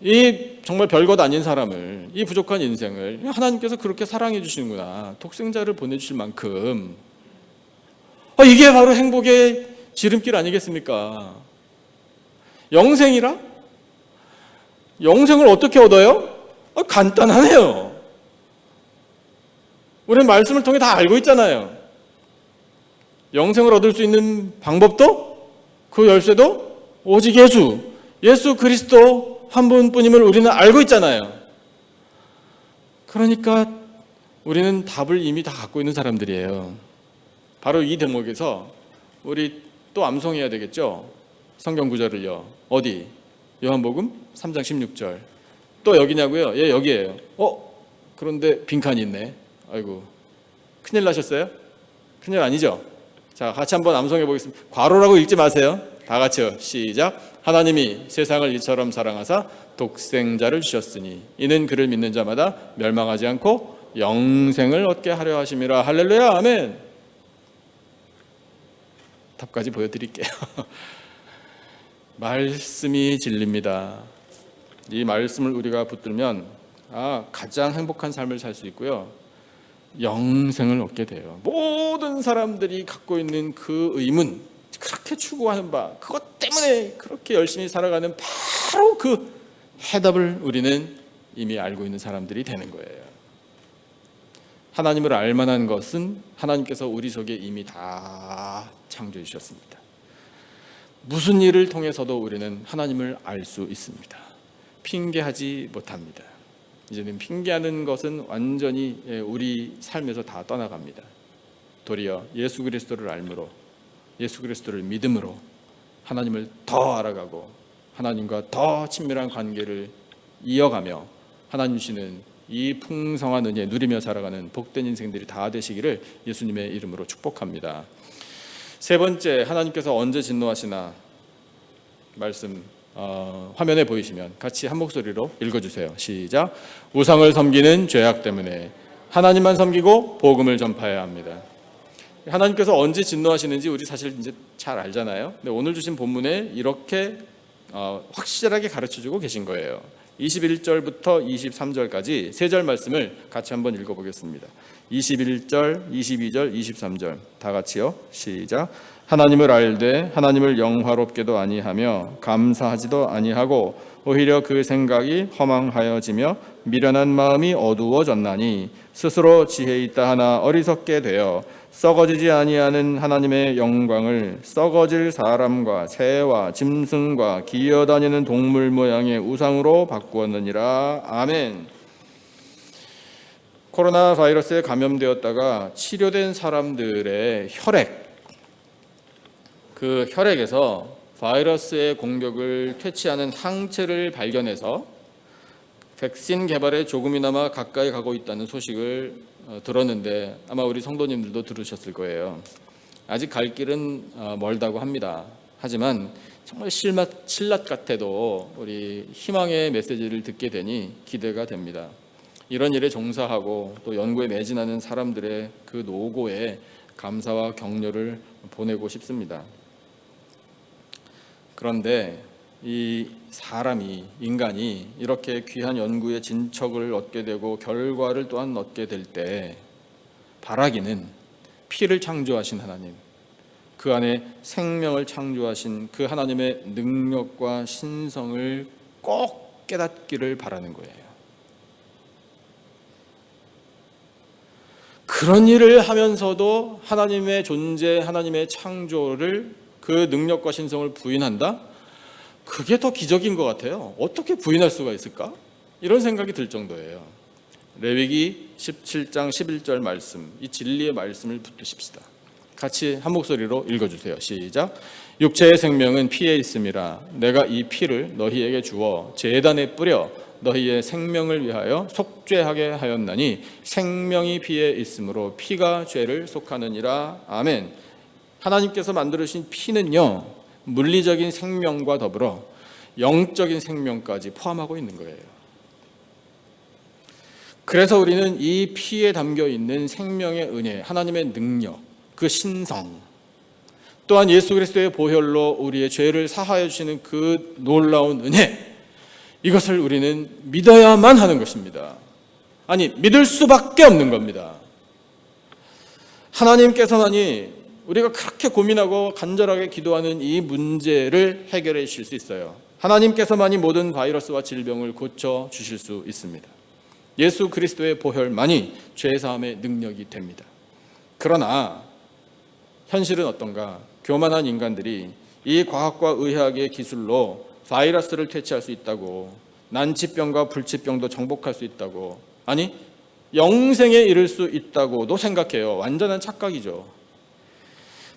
이 정말 별것 아닌 사람을, 이 부족한 인생을 하나님께서 그렇게 사랑해 주시는구나. 독생자를 보내주실 만큼. 이게 바로 행복의 지름길 아니겠습니까? 영생이라? 영생을 어떻게 얻어요? 간단하네요. 우리는 말씀을 통해 다 알고 있잖아요. 영생을 얻을 수 있는 방법도 그 열쇠도 오직 예수 그리스도 한 분뿐임을 우리는 알고 있잖아요. 그러니까 우리는 답을 이미 다 갖고 있는 사람들이에요. 바로 이 대목에서 우리 또 암송해야 되겠죠. 성경 구절을요. 어디? 요한복음 3장 16절. 또 여기냐고요? 예, 여기에요. 그런데 빈칸이 있네. 아이고, 큰일 나셨어요? 큰일 아니죠? 자, 같이 한번 암송해 보겠습니다. 괄호라고 읽지 마세요. 다 같이요. 시작. 하나님이 세상을 이처럼 사랑하사 독생자를 주셨으니 이는 그를 믿는 자마다 멸망하지 않고 영생을 얻게 하려 하심이라. 할렐루야. 아멘. 답까지 보여드릴게요. 말씀이 진리입니다. 이 말씀을 우리가 붙들면 가장 행복한 삶을 살 수 있고요. 영생을 얻게 돼요. 모든 사람들이 갖고 있는 그 의문, 그렇게 추구하는 바, 그것 때문에 그렇게 열심히 살아가는 바로 그 해답을 우리는 이미 알고 있는 사람들이 되는 거예요. 하나님을 알 만한 것은 하나님께서 우리 속에 이미 다 창조해 주셨습니다. 무슨 일을 통해서도 우리는 하나님을 알 수 있습니다. 핑계하지 못합니다. 이제는 핑계하는 것은 완전히 우리 삶에서 다 떠나갑니다. 도리어 예수 그리스도를 알므로, 예수 그리스도를 믿음으로 하나님을 더 알아가고 하나님과 더 친밀한 관계를 이어가며 하나님 주시는 이 풍성한 은혜 누리며 살아가는 복된 인생들이 다 되시기를 예수님의 이름으로 축복합니다. 세 번째, 하나님께서 언제 진노하시나 말씀 화면에 보이시면 같이 한 목소리로 읽어주세요. 시작. 우상을 섬기는 죄악 때문에 하나님만 섬기고 복음을 전파해야 합니다. 하나님께서 언제 진노하시는지 우리 사실 이제 잘 알잖아요. 근데 오늘 주신 본문에 이렇게 확실하게 가르쳐주고 계신 거예요. 21절부터 23절까지 세 절 말씀을 같이 한번 읽어보겠습니다. 21절, 22절, 23절 다 같이요. 시작. 하나님을 알되 하나님을 영화롭게도 아니하며 감사하지도 아니하고 오히려 그 생각이 허망하여지며 미련한 마음이 어두워졌나니 스스로 지혜 있다 하나 어리석게 되어 썩어지지 아니하는 하나님의 영광을 썩어질 사람과 새와 짐승과 기어다니는 동물 모양의 우상으로 바꾸었느니라. 아멘. 코로나 바이러스에 감염되었다가 치료된 사람들의 혈액, 그 혈액에서 바이러스의 공격을 퇴치하는 항체를 발견해서 백신 개발에 조금이나마 가까이 가고 있다는 소식을 들었는데 아마 우리 성도님들도 들으셨을 거예요. 아직 갈 길은 멀다고 합니다. 하지만 정말 신라 같아도 우리 희망의 메시지를 듣게 되니 기대가 됩니다. 이런 일에 종사하고 또 연구에 매진하는 사람들의 그 노고에 감사와 격려를 보내고 싶습니다. 그런데 이 사람이, 인간이 이렇게 귀한 연구의 진척을 얻게 되고 결과를 또한 얻게 될 때 바라기는 피를 창조하신 하나님, 그 안에 생명을 창조하신 그 하나님의 능력과 신성을 꼭 깨닫기를 바라는 거예요. 그런 일을 하면서도 하나님의 존재, 하나님의 창조를, 그 능력과 신성을 부인한다? 그게 더 기적인 것 같아요. 어떻게 부인할 수가 있을까? 이런 생각이 들 정도예요. 레위기 17장 11절 말씀, 이 진리의 말씀을 붙드십시다. 같이 한 목소리로 읽어주세요. 시작. 육체의 생명은 피에 있음이라 내가 이 피를 너희에게 주어 제단에 뿌려 너희의 생명을 위하여 속죄하게 하였나니 생명이 피에 있으므로 피가 죄를 속하느니라. 아멘. 하나님께서 만들으신 피는요, 물리적인 생명과 더불어 영적인 생명까지 포함하고 있는 거예요. 그래서 우리는 이 피에 담겨 있는 생명의 은혜, 하나님의 능력, 그 신성, 또한 예수 그리스도의 보혈로 우리의 죄를 사하여 주시는 그 놀라운 은혜, 이것을 우리는 믿어야만 하는 것입니다. 아니, 믿을 수밖에 없는 겁니다. 하나님께서만이 우리가 그렇게 고민하고 간절하게 기도하는 이 문제를 해결해 주실 수 있어요. 하나님께서만이 모든 바이러스와 질병을 고쳐 주실 수 있습니다. 예수 그리스도의 보혈만이 죄사함의 능력이 됩니다. 그러나 현실은 어떤가? 교만한 인간들이 이 과학과 의학의 기술로 바이러스를 퇴치할 수 있다고, 난치병과 불치병도 정복할 수 있다고, 아니 영생에 이를 수 있다고도 생각해요. 완전한 착각이죠.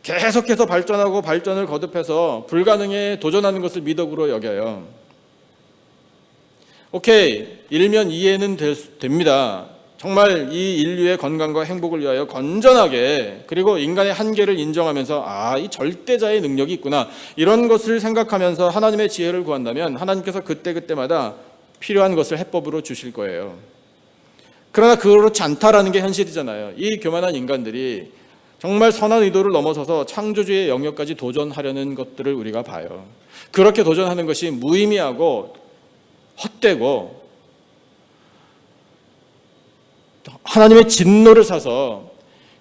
계속해서 발전하고 발전을 거듭해서 불가능에 도전하는 것을 미덕으로 여겨요. 오케이, 일면 이해는 됩니다. 정말 이 인류의 건강과 행복을 위하여 건전하게, 그리고 인간의 한계를 인정하면서 이 절대자의 능력이 있구나, 이런 것을 생각하면서 하나님의 지혜를 구한다면 하나님께서 그때그때마다 필요한 것을 해법으로 주실 거예요. 그러나 그렇지 않다라는 게 현실이잖아요. 이 교만한 인간들이 정말 선한 의도를 넘어서서 창조주의 영역까지 도전하려는 것들을 우리가 봐요. 그렇게 도전하는 것이 무의미하고 헛되고 하나님의 진노를 사서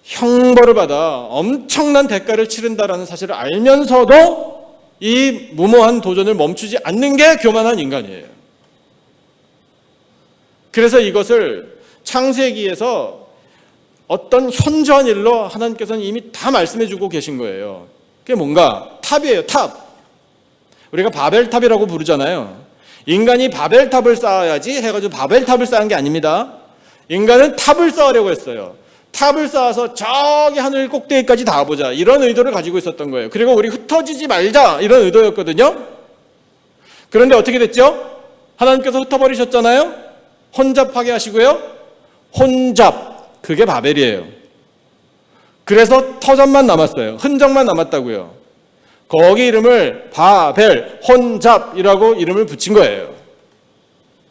형벌을 받아 엄청난 대가를 치른다라는 사실을 알면서도 이 무모한 도전을 멈추지 않는 게 교만한 인간이에요. 그래서 이것을 창세기에서 어떤 현저한 일로 하나님께서는 이미 다 말씀해 주고 계신 거예요. 그게 뭔가? 탑이에요. 탑. 우리가 바벨탑이라고 부르잖아요. 인간이 바벨탑을 쌓아야지 해가지고 바벨탑을 쌓은 게 아닙니다. 인간은 탑을 쌓으려고 했어요. 탑을 쌓아서 저기 하늘 꼭대기까지 닿아보자, 이런 의도를 가지고 있었던 거예요. 그리고 우리 흩어지지 말자, 이런 의도였거든요. 그런데 어떻게 됐죠? 하나님께서 흩어버리셨잖아요. 혼잡하게 하시고요. 혼잡, 그게 바벨이에요. 그래서 터전만 남았어요. 흔적만 남았다고요. 거기 이름을 바벨, 혼잡이라고 이름을 붙인 거예요.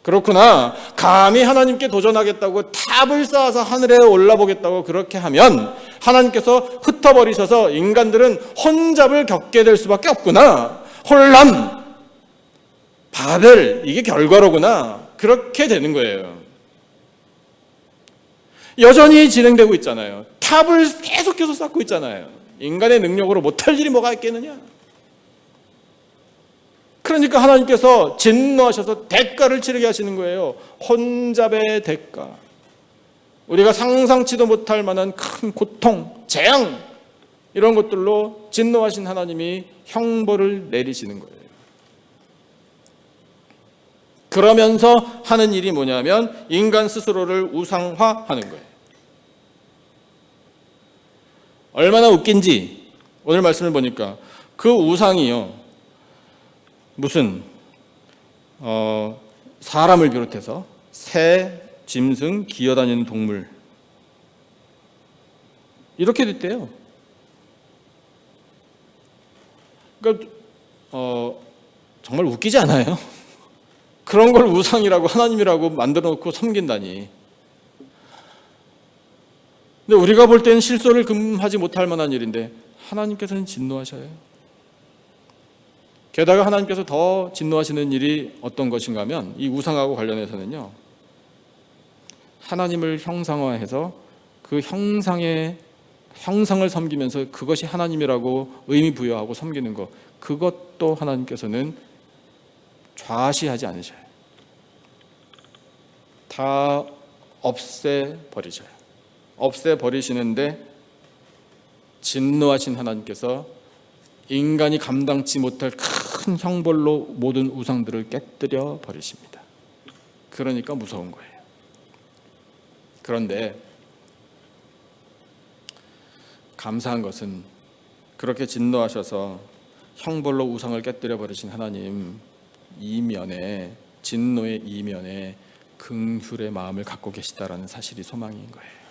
그렇구나. 감히 하나님께 도전하겠다고 탑을 쌓아서 하늘에 올라보겠다고 그렇게 하면 하나님께서 흩어버리셔서 인간들은 혼잡을 겪게 될 수밖에 없구나. 혼란, 바벨, 이게 결과로구나. 그렇게 되는 거예요. 여전히 진행되고 있잖아요. 탑을 계속해서 쌓고 있잖아요. 인간의 능력으로 못할 일이 뭐가 있겠느냐. 그러니까 하나님께서 진노하셔서 대가를 치르게 하시는 거예요. 혼잡의 대가. 우리가 상상치도 못할 만한 큰 고통, 재앙, 이런 것들로 진노하신 하나님이 형벌을 내리시는 거예요. 그러면서 하는 일이 뭐냐면 인간 스스로를 우상화하는 거예요. 얼마나 웃긴지 오늘 말씀을 보니까 그 우상이요, 무슨 사람을 비롯해서 새, 짐승, 기어다니는 동물, 이렇게 됐대요. 그러니까 정말 웃기지 않아요? 그런 걸 우상이라고 하나님이라고 만들어 놓고 섬긴다니. 근데 우리가 볼 때는 실소를 금하지 못할 만한 일인데 하나님께서는 진노하셔요. 게다가 하나님께서 더 진노하시는 일이 어떤 것인가 하면 이 우상하고 관련해서는요, 하나님을 형상화해서 그 형상을 섬기면서 그것이 하나님이라고 의미 부여하고 섬기는 것, 그것도 하나님께서는 좌시하지 않으셔요. 다 없애버리셔요. 없애버리시는데 진노하신 하나님께서 인간이 감당치 못할 큰 형벌로 모든 우상들을 깨뜨려 버리십니다. 그러니까 무서운 거예요. 그런데 감사한 것은 그렇게 진노하셔서 형벌로 우상을 깨뜨려 버리신 하나님 이면에, 진노의 이면에 긍휼의 마음을 갖고 계시다라는 사실이 소망인 거예요.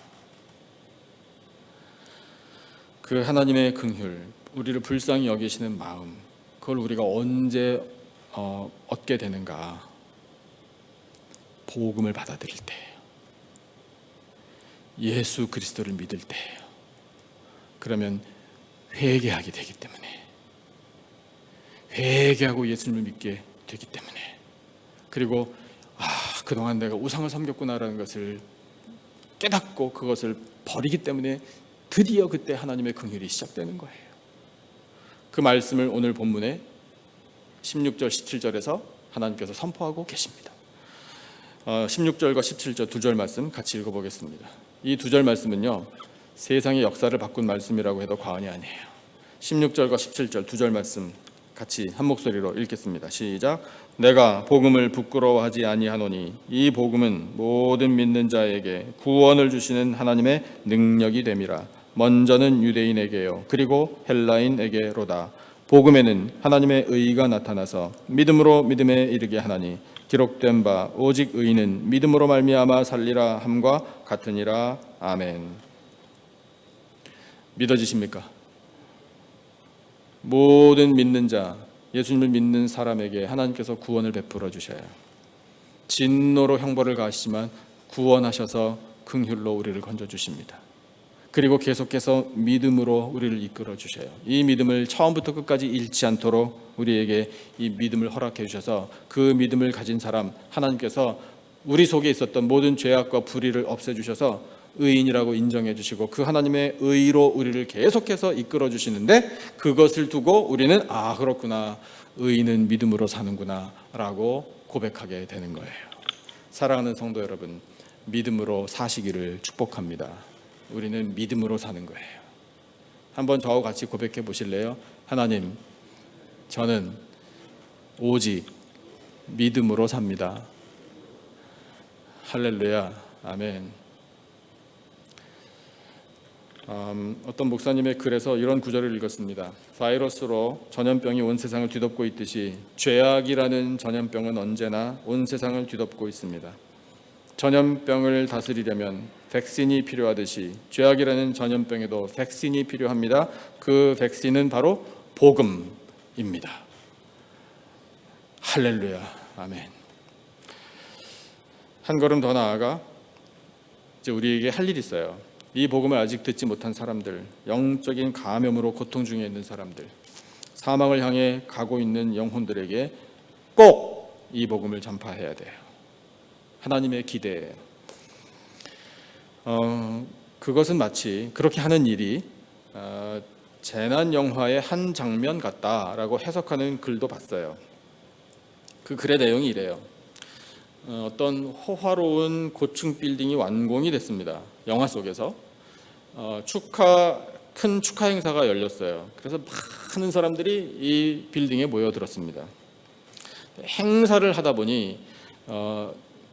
그 하나님의 긍휼, 우리를 불쌍히 여기시는 마음, 그걸 우리가 언제 얻게 되는가? 복음을 받아들일 때예요. 예수 그리스도를 믿을 때예요. 그러면 회개하게 되기 때문에, 회개하고 예수님을 믿게 되기 때문에, 그리고 그동안 내가 우상을 섬겼구나라는 것을 깨닫고 그것을 버리기 때문에 드디어 그때 하나님의 긍휼이 시작되는 거예요. 그 말씀을 오늘 본문에 16절 17절에서 하나님께서 선포하고 계십니다. 16절과 17절 두 절 말씀 같이 읽어보겠습니다. 이 두 절 말씀은요, 세상의 역사를 바꾼 말씀이라고 해도 과언이 아니에요. 16절과 17절 두 절 말씀 같이 한 목소리로 읽겠습니다. 시작. 내가 복음을 부끄러워하지 아니하노니 이 복음은 모든 믿는 자에게 구원을 주시는 하나님의 능력이 됨이라. 먼저는 유대인에게요, 그리고 헬라인에게로다. 복음에는 하나님의 의가 나타나서 믿음으로 믿음에 이르게 하나니 기록된 바 오직 의인은 믿음으로 말미암아 살리라 함과 같으니라. 아멘. 믿어지십니까? 모든 믿는 자, 예수님을 믿는 사람에게 하나님께서 구원을 베풀어 주셔요. 진노로 형벌을 가하시지만 구원하셔서 긍휼로 우리를 건져 주십니다. 그리고 계속해서 믿음으로 우리를 이끌어 주셔요. 이 믿음을 처음부터 끝까지 잃지 않도록 우리에게 이 믿음을 허락해 주셔서 그 믿음을 가진 사람, 하나님께서 우리 속에 있었던 모든 죄악과 불의를 없애주셔서 의인이라고 인정해 주시고 그 하나님의 의로 우리를 계속해서 이끌어 주시는데, 그것을 두고 우리는 그렇구나, 의인은 믿음으로 사는구나 라고 고백하게 되는 거예요. 사랑하는 성도 여러분, 믿음으로 사시기를 축복합니다. 우리는 믿음으로 사는 거예요. 한번 저하고 같이 고백해 보실래요? 하나님, 저는 오직 믿음으로 삽니다. 할렐루야. 아멘. 어떤 목사님의 글에서 이런 구절을 읽었습니다. 바이러스로 전염병이 온 세상을 뒤덮고 있듯이 죄악이라는 전염병은 언제나 온 세상을 뒤덮고 있습니다. 전염병을 다스리려면 백신이 필요하듯이 죄악이라는 전염병에도 백신이 필요합니다. 그 백신은 바로 복음입니다. 할렐루야. 아멘. 한 걸음 더 나아가 이제 우리에게 할 일이 있어요. 이 복음을 아직 듣지 못한 사람들, 영적인 감염으로 고통 중에 있는 사람들, 사망을 향해 가고 있는 영혼들에게 꼭 이 복음을 전파해야 돼요. 하나님의 기대예요. 그것은 마치 그렇게 하는 일이 재난 영화의 한 장면 같다라고 해석하는 글도 봤어요. 그 글의 내용이 이래요. 어떤 호화로운 고층 빌딩이 완공이 됐습니다. 영화 속에서 큰 축하 행사가 열렸어요. 그래서 많은 사람들이 이 빌딩에 모여들었습니다. 행사를 하다 보니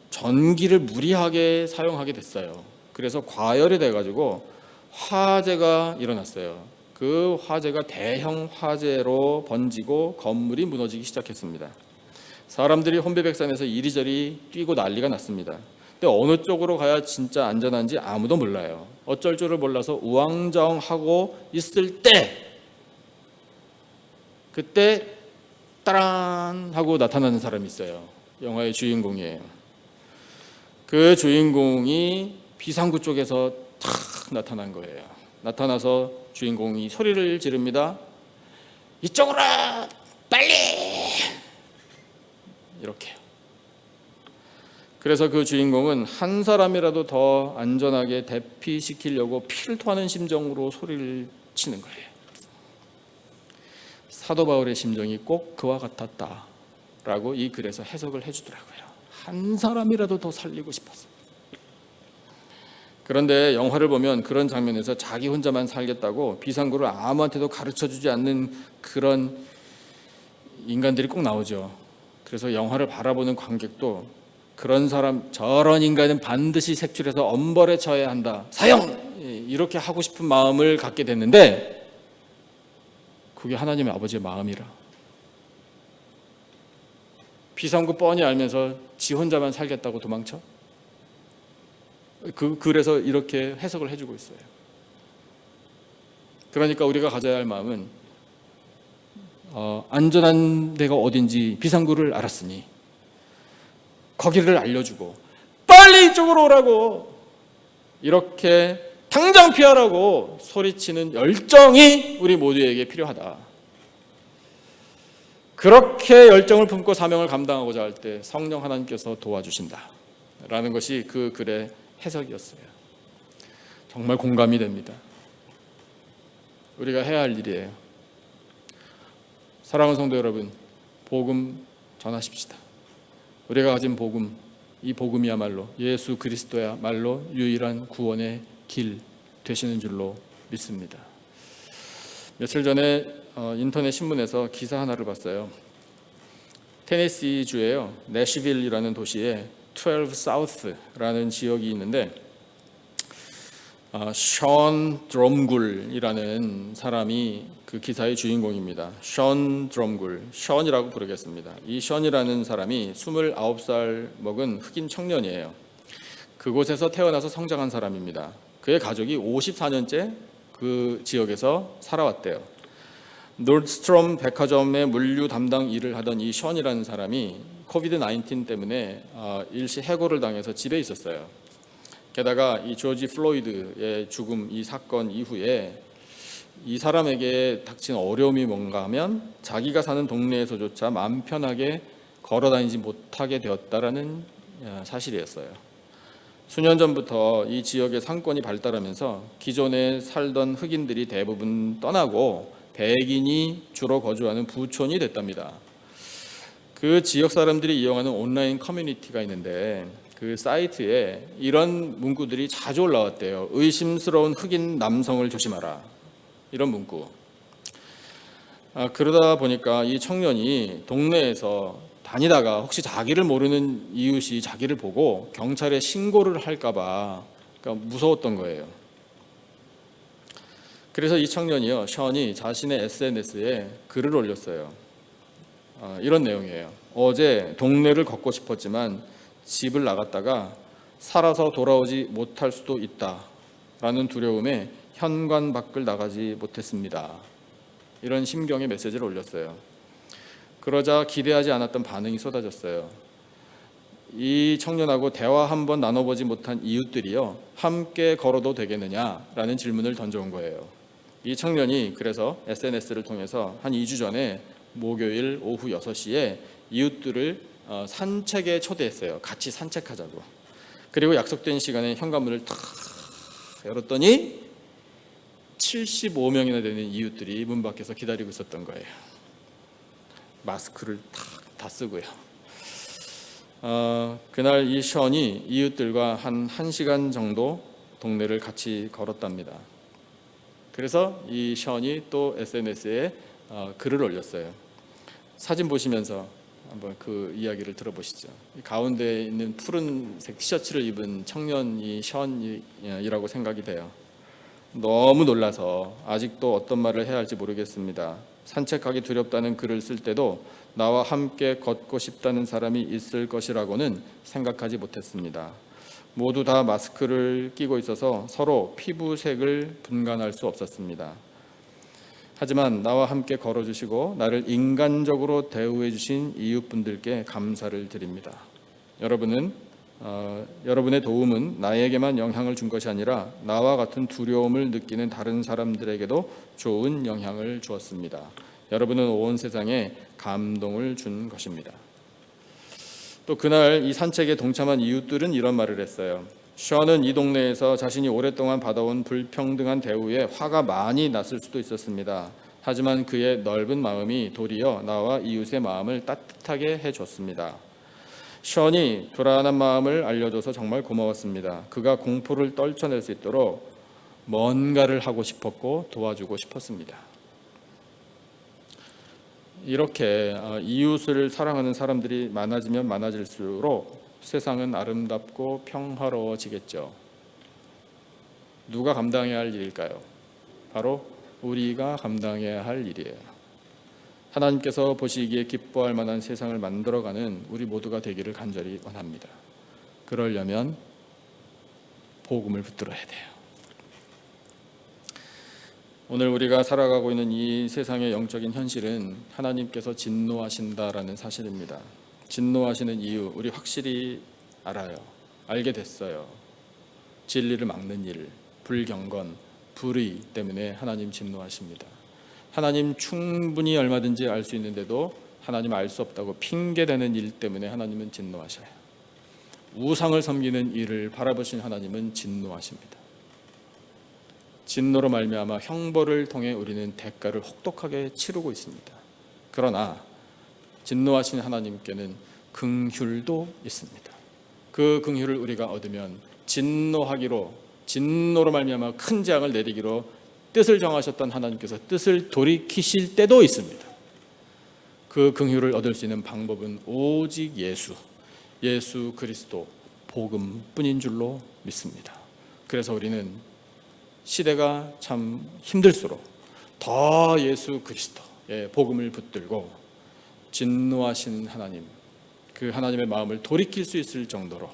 전기를 무리하게 사용하게 됐어요. 그래서 과열이 돼가지고 화재가 일어났어요. 그 화재가 대형 화재로 번지고 건물이 무너지기 시작했습니다. 사람들이 혼비백산해서 이리저리 뛰고 난리가 났습니다. 근데 어느 쪽으로 가야 진짜 안전한지 아무도 몰라요. 어쩔 줄을 몰라서 우왕좌왕하고 있을 때 그때 따란 하고 나타나는 사람이 있어요. 영화의 주인공이에요. 그 주인공이 비상구 쪽에서 탁 나타난 거예요. 나타나서 주인공이 소리를 지릅니다. 이쪽으로 빨리! 이렇게요. 그래서 그 주인공은 한 사람이라도 더 안전하게 대피시키려고 피를 토하는 심정으로 소리를 치는 거예요. 사도 바울의 심정이 꼭 그와 같았다라고 이 글에서 해석을 해주더라고요. 한 사람이라도 더 살리고 싶었어요. 그런데 영화를 보면 그런 장면에서 자기 혼자만 살겠다고 비상구를 아무한테도 가르쳐주지 않는 그런 인간들이 꼭 나오죠. 그래서 영화를 바라보는 관객도 그런 사람, 저런 인간은 반드시 색출해서 엄벌에 처해야 한다. 사형! 이렇게 하고 싶은 마음을 갖게 됐는데 그게 하나님의 아버지의 마음이라. 비상구 뻔히 알면서 지 혼자만 살겠다고 도망쳐? 그래서 이렇게 해석을 해주고 있어요. 그러니까 우리가 가져야 할 마음은 안전한 데가 어딘지 비상구를 알았으니 거기를 알려주고 빨리 이쪽으로 오라고 이렇게 당장 피하라고 소리치는 열정이 우리 모두에게 필요하다. 그렇게 열정을 품고 사명을 감당하고자 할 때 성령 하나님께서 도와주신다 라는 것이 그 글의 해석이었어요. 정말 공감이 됩니다. 우리가 해야 할 일이에요. 사랑하는 성도 여러분, 복음 전하십시다. 우리가 가진 복음, 이 복음이야말로 예수 그리스도야말로 유일한 구원의 길 되시는 줄로 믿습니다. 며칠 전에 인터넷 신문에서 기사 하나를 봤어요. 테네시 주에요. 내시빌이라는 도시에 12 사우스라는 지역이 있는데 션 드럼굴이라는 사람이 그 기사의 주인공입니다. 션 드럼굴, 션이라고 부르겠습니다. 이 션이라는 사람이 29살 먹은 흑인 청년이에요. 그곳에서 태어나서 성장한 사람입니다. 그의 가족이 54년째 그 지역에서 살아왔대요. 노드스트롬 백화점의 물류 담당 일을 하던 이 션이라는 사람이 코비드 19 때문에 일시 해고를 당해서 집에 있었어요. 게다가 이 조지 플로이드의 죽음 이 사건 이후에 이 사람에게 닥친 어려움이 뭔가 하면 자기가 사는 동네에서조차 마음 편하게 걸어다니지 못하게 되었다라는 사실이었어요. 수년 전부터 이 지역의 상권이 발달하면서 기존에 살던 흑인들이 대부분 떠나고 백인이 주로 거주하는 부촌이 됐답니다. 그 지역 사람들이 이용하는 온라인 커뮤니티가 있는데 그 사이트에 이런 문구들이 자주 올라왔대요. 의심스러운 흑인 남성을 조심하라. 이런 문구. 그러다 보니까 이 청년이 동네에서 다니다가 혹시 자기를 모르는 이웃이 자기를 보고 경찰에 신고를 할까봐 그러니까 무서웠던 거예요. 그래서 이 청년이요, 션이 자신의 SNS에 글을 올렸어요. 이런 내용이에요. 어제 동네를 걷고 싶었지만 집을 나갔다가 살아서 돌아오지 못할 수도 있다라는 두려움에 현관 밖을 나가지 못했습니다. 이런 심경의 메시지를 올렸어요. 그러자 기대하지 않았던 반응이 쏟아졌어요. 이 청년하고 대화 한번 나눠보지 못한 이웃들이요, 함께 걸어도 되겠느냐라는 질문을 던져온 거예요. 이 청년이 그래서 SNS를 통해서 한 2주 전에 목요일 오후 6시에 이웃들을 산책에 초대했어요. 같이 산책하자고. 그리고 약속된 시간에 현관문을 탁 열었더니 75명이나 되는 이웃들이 문 밖에서 기다리고 있었던 거예요. 마스크를 다 쓰고요. 그날 이 션이 이웃들과 한 1시간 정도 동네를 같이 걸었답니다. 그래서 이 션이 또 SNS에 글을 올렸어요. 사진 보시면서 한번 그 이야기를 들어보시죠. 가운데 있는 푸른색 티셔츠를 입은 청년이 션이라고 생각이 돼요. 너무 놀라서 아직도 어떤 말을 해야 할지 모르겠습니다. 산책하기 두렵다는 글을 쓸 때도 나와 함께 걷고 싶다는 사람이 있을 것이라고는 생각하지 못했습니다. 모두 다 마스크를 끼고 있어서 서로 피부색을 분간할 수 없었습니다. 하지만 나와 함께 걸어주시고 나를 인간적으로 대우해 주신 이웃분들께 감사를 드립니다. 여러분의 도움은 나에게만 영향을 준 것이 아니라 나와 같은 두려움을 느끼는 다른 사람들에게도 좋은 영향을 주었습니다. 여러분은 온 세상에 감동을 준 것입니다. 또 그날 이 산책에 동참한 이웃들은 이런 말을 했어요. 션은 이 동네에서 자신이 오랫동안 받아온 불평등한 대우에 화가 많이 났을 수도 있었습니다. 하지만 그의 넓은 마음이 도리어 나와 이웃의 마음을 따뜻하게 해줬습니다. 션이 불안한 마음을 알려줘서 정말 고마웠습니다. 그가 공포를 떨쳐낼 수 있도록 뭔가를 하고 싶었고 도와주고 싶었습니다. 이렇게 이웃을 사랑하는 사람들이 많아지면 많아질수록 세상은 아름답고 평화로워지겠죠. 누가 감당해야 할 일일까요? 바로 우리가 감당해야 할 일이에요. 하나님께서 보시기에 기뻐할 만한 세상을 만들어가는 우리 모두가 되기를 간절히 원합니다. 그러려면 복음을 붙들어야 돼요. 오늘 우리가 살아가고 있는 이 세상의 영적인 현실은 하나님께서 진노하신다라는 사실입니다. 진노하시는 이유 우리 확실히 알아요. 알게 됐어요. 진리를 막는 일, 불경건, 불의 때문에 하나님 진노하십니다. 하나님 충분히 얼마든지 알 수 있는데도 하나님 알 수 없다고 핑계대는 일 때문에 하나님은 진노하셔요. 우상을 섬기는 일을 바라보신 하나님은 진노하십니다. 진노로 말미암아 형벌을 통해 우리는 대가를 혹독하게 치르고 있습니다. 그러나 진노하신 하나님께는 긍휼도 있습니다. 그 긍휼을 우리가 얻으면 진노로 말미암아 큰 재앙을 내리기로 뜻을 정하셨던 하나님께서 뜻을 돌이키실 때도 있습니다. 그 긍휼을 얻을 수 있는 방법은 오직 예수 그리스도 복음뿐인 줄로 믿습니다. 그래서 우리는 시대가 참 힘들수록 더 예수 그리스도의 복음을 붙들고 진노하시는 하나님, 그 하나님의 마음을 돌이킬 수 있을 정도로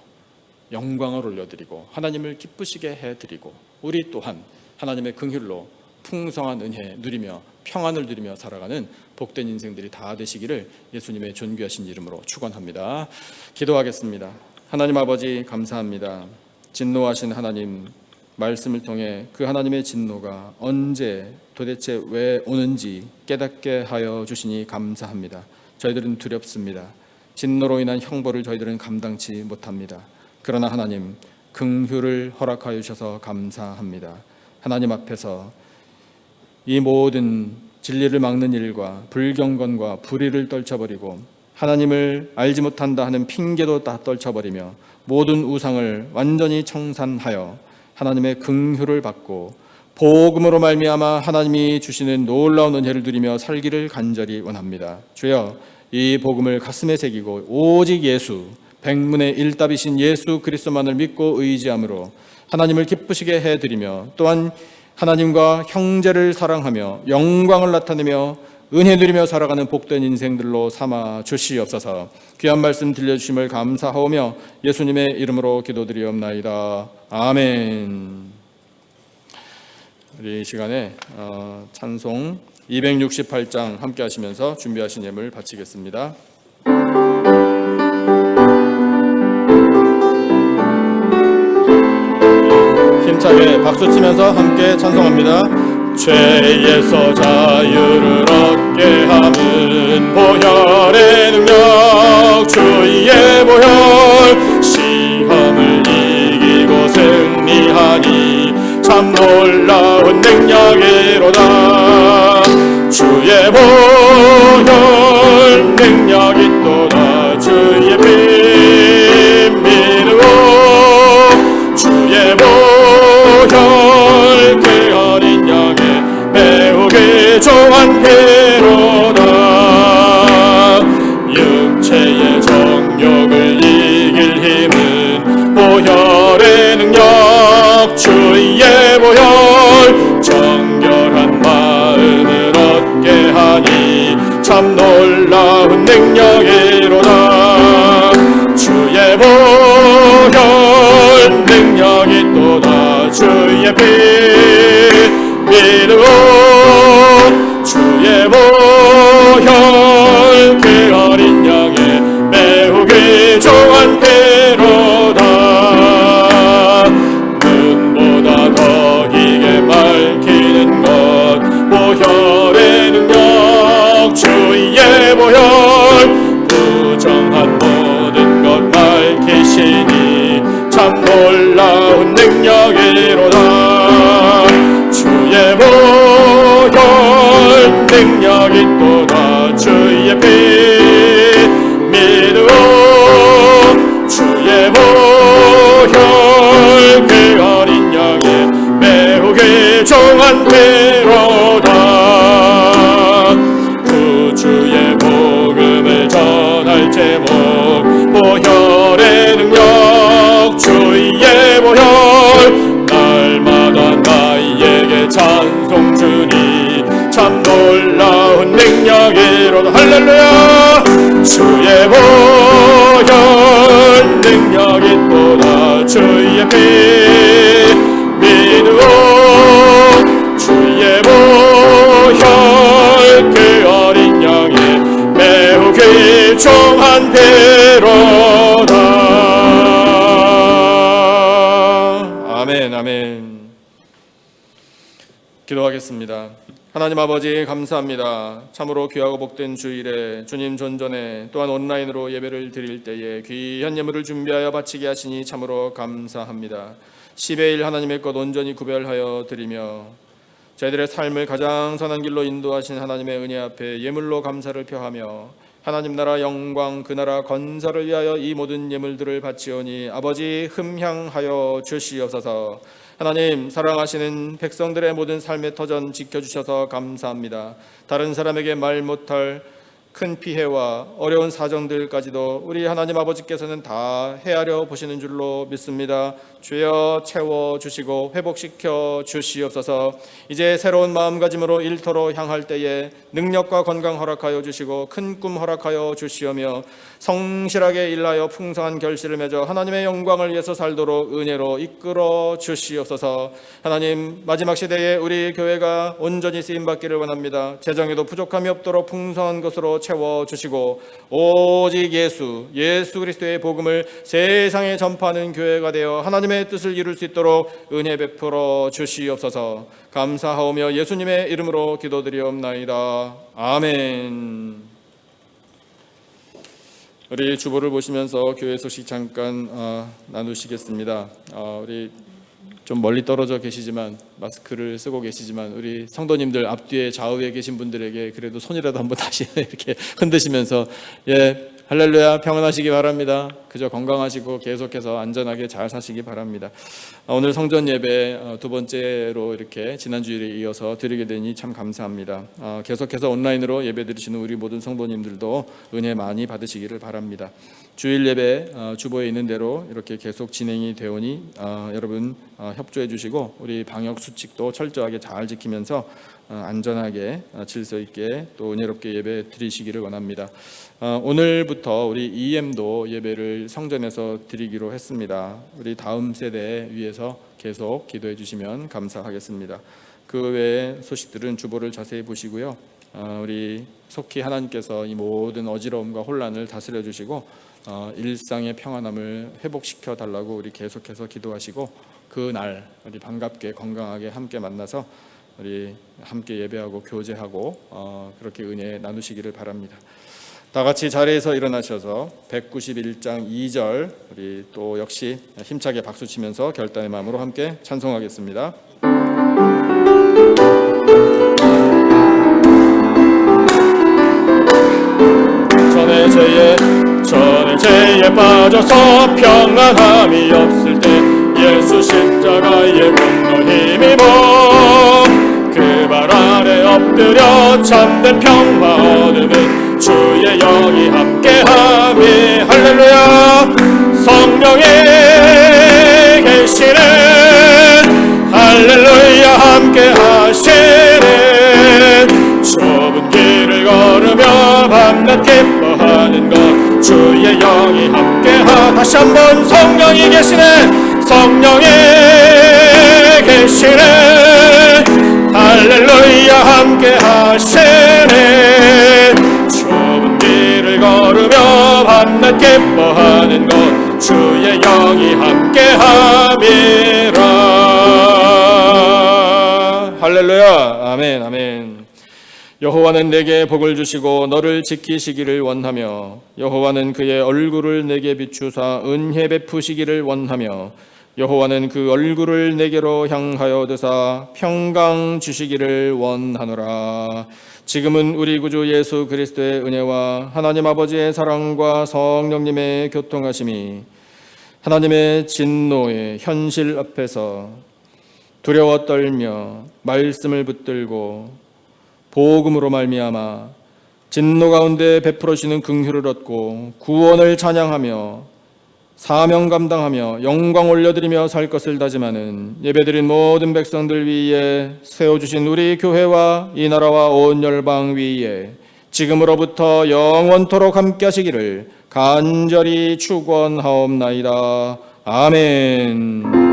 영광을 올려드리고 하나님을 기쁘시게 해드리고 우리 또한 하나님의 긍휼로 풍성한 은혜 누리며 평안을 누리며 살아가는 복된 인생들이 다 되시기를 예수님의 존귀하신 이름으로 축원합니다. 기도하겠습니다. 하나님 아버지 감사합니다. 진노하신 하나님 말씀을 통해 그 하나님의 진노가 언제 도대체 왜 오는지 깨닫게 하여 주시니 감사합니다. 저희들은 두렵습니다. 진노로 인한 형벌을 저희들은 감당치 못합니다. 그러나 하나님 긍휼을 허락하여 주셔서 감사합니다. 하나님 앞에서 이 모든 진리를 막는 일과 불경건과 불의를 떨쳐버리고 하나님을 알지 못한다 하는 핑계도 다 떨쳐버리며 모든 우상을 완전히 청산하여 하나님의 긍휼을 받고 복음으로 말미암아 하나님이 주시는 놀라운 은혜를 누리며 살기를 간절히 원합니다. 주여 이 복음을 가슴에 새기고 오직 예수 백문의 일답이신 예수 그리스도만을 믿고 의지함으로 하나님을 기쁘시게 해드리며 또한 하나님과 형제를 사랑하며 영광을 나타내며 은혜 누리며 살아가는 복된 인생들로 삼아 주시옵소서. 귀한 말씀 들려주심을 감사하오며 예수님의 이름으로 기도드리옵나이다. 아멘. 우리 이 시간에 찬송 268장 함께 하시면서 준비하신 예물 바치겠습니다. 힘차게 박수치면서 함께 찬송합니다. 죄에서 자유를 얻게 함은 보혈의 능력, 주의 보혈. 시험을 이기고 승리하니 참 놀라운 능력이로다. 주의 보혈 능력이 있도다. 주의 피 믿으오. 주의 보혈 그 어린 양의 매우 귀중한 피로다. 육체의 정욕을 이길 힘은 보혈의 능력, 주의 보혈. 정결한 마음을 얻게 하니 참 놀라운 능력이로다. 주의 보혈 능력이 또다. 주의 피 믿으오. 주의 보혈 그 어린 양의 매우 귀중한 피로다. 눈보다 더 기게 밝히는 것 보혈의 능력, 주의 보혈. 부정한 모든 것 밝히시니 참 놀라운 능력이로다. 주의 보혈 능력이 또다. 주의 피 믿으오. 주의 보혈 그 어린 양의 매우 귀중한 피로다. 구주의 복음을 전할 제목 보혈의 능력, 주의 보혈. 날마다 나에게 찬송 주니 참 놀라운 능력이로다. 할렐루야. 주의 보혈 능력이 또다. 주의 피 믿으오. 주의 보혈 그 어린 양의 매우 귀중한 피로다. 아멘, 아멘. 기도하겠습니다. 하나님 아버지 감사합니다. 참으로 귀하고 복된 주일에 주님 존전에 또한 온라인으로 예배를 드릴 때에 귀한 예물을 준비하여 바치게 하시니 참으로 감사합니다. 10의 1 하나님의 것 온전히 구별하여 드리며 저희들의 삶을 가장 선한 길로 인도하신 하나님의 은혜 앞에 예물로 감사를 표하며 하나님 나라 영광 그 나라 건설을 위하여 이 모든 예물들을 바치오니 아버지 흠향하여 주시옵소서. 하나님 사랑하시는 백성들의 모든 삶의 터전 지켜주셔서 감사합니다. 다른 사람에게 말 못할 큰 피해와 어려운 사정들까지도 우리 하나님 아버지께서는 다 헤아려 보시는 줄로 믿습니다. 주여 채워주시고 회복시켜 주시옵소서. 이제 새로운 마음가짐으로 일터로 향할 때에 능력과 건강 허락하여 주시고 큰 꿈 허락하여 주시오며 성실하게 일하여 풍성한 결실을 맺어 하나님의 영광을 위해서 살도록 은혜로 이끌어 주시옵소서. 하나님 마지막 시대에 우리 교회가 온전히 쓰임받기를 원합니다. 재정에도 부족함이 없도록 풍성한 것으로 채워주시고 오직 예수 그리스도의 복음을 세상에 전파하는 교회가 되어 하나님의 뜻을 이룰 수 있도록 은혜 베풀어 주시옵소서. 감사하오며 예수님의 이름으로 기도드리옵나이다. 아멘. 우리 주보를 보시면서 교회 소식 잠깐 나누시겠습니다. 우리 좀 멀리 떨어져 계시지만 마스크를 쓰고 계시지만 우리 성도님들 앞뒤에 좌우에 계신 분들에게 그래도 손이라도 한번 다시 이렇게 흔드시면서 예 할렐루야 평안하시기 바랍니다. 그저 건강하시고 계속해서 안전하게 잘 사시기 바랍니다. 오늘 성전 예배 두 번째로 이렇게 지난 주일에 이어서 드리게 되니 참 감사합니다. 계속해서 온라인으로 예배 드리시는 우리 모든 성도님들도 은혜 많이 받으시기를 바랍니다. 주일 예배 주보에 있는 대로 이렇게 계속 진행이 되오니 여러분 협조해 주시고 우리 방역 수칙도 철저하게 잘 지키면서 안전하게 질서 있게 또 은혜롭게 예배 드리시기를 원합니다. 오늘부터 우리 EM도 예배를 성전에서 드리기로 했습니다. 우리 다음 세대 위해서 계속 기도해 주시면 감사하겠습니다. 그 외의 소식들은 주보를 자세히 보시고요. 우리 속히 하나님께서 이 모든 어지러움과 혼란을 다스려 주시고 일상의 평안함을 회복시켜 달라고 우리 계속해서 기도하시고 그 날 우리 반갑게 건강하게 함께 만나서 우리 함께 예배하고 교제하고 그렇게 은혜 나누시기를 바랍니다. 다 같이 자리에서 일어나셔서 191장 2절 우리 또 역시 힘차게 박수 치면서 결단의 마음으로 함께 찬송하겠습니다. 전의 죄에 빠져서 평안함이 없을 때 예수 십자가의 공로 힘입어 그 발 아래 엎드려 참된 평화 얻으면 주의 영이 함께하미. 할렐루야. 성령이 계시네. 할렐루야. 함께하시네. 좁은 길을 걸으며 밤낮 기뻐하는 것 주의 영이 함께하. 다시 한번 성령이 계시네. 성령이 계시네. 할렐루야. 함께하시네. 좁은 길을 걸으며 밤낮 기뻐하는 것 주의 영이 함께함이라. 할렐루야. 아멘. 아멘. 여호와는 내게 복을 주시고 너를 지키시기를 원하며 여호와는 그의 얼굴을 내게 비추사 은혜 베푸시기를 원하며 여호와는 그 얼굴을 내게로 향하여 드사 평강 주시기를 원하노라. 지금은 우리 구주 예수 그리스도의 은혜와 하나님 아버지의 사랑과 성령님의 교통하심이 하나님의 진노의 현실 앞에서 두려워 떨며 말씀을 붙들고 복음으로 말미암아 진노 가운데 베풀어지는 긍휼을 얻고 구원을 찬양하며 사명 감당하며 영광 올려드리며 살 것을 다짐하는 예배드린 모든 백성들 위에 세워주신 우리 교회와 이 나라와 온 열방 위에 지금으로부터 영원토록 함께 하시기를 간절히 축원하옵나이다. 아멘.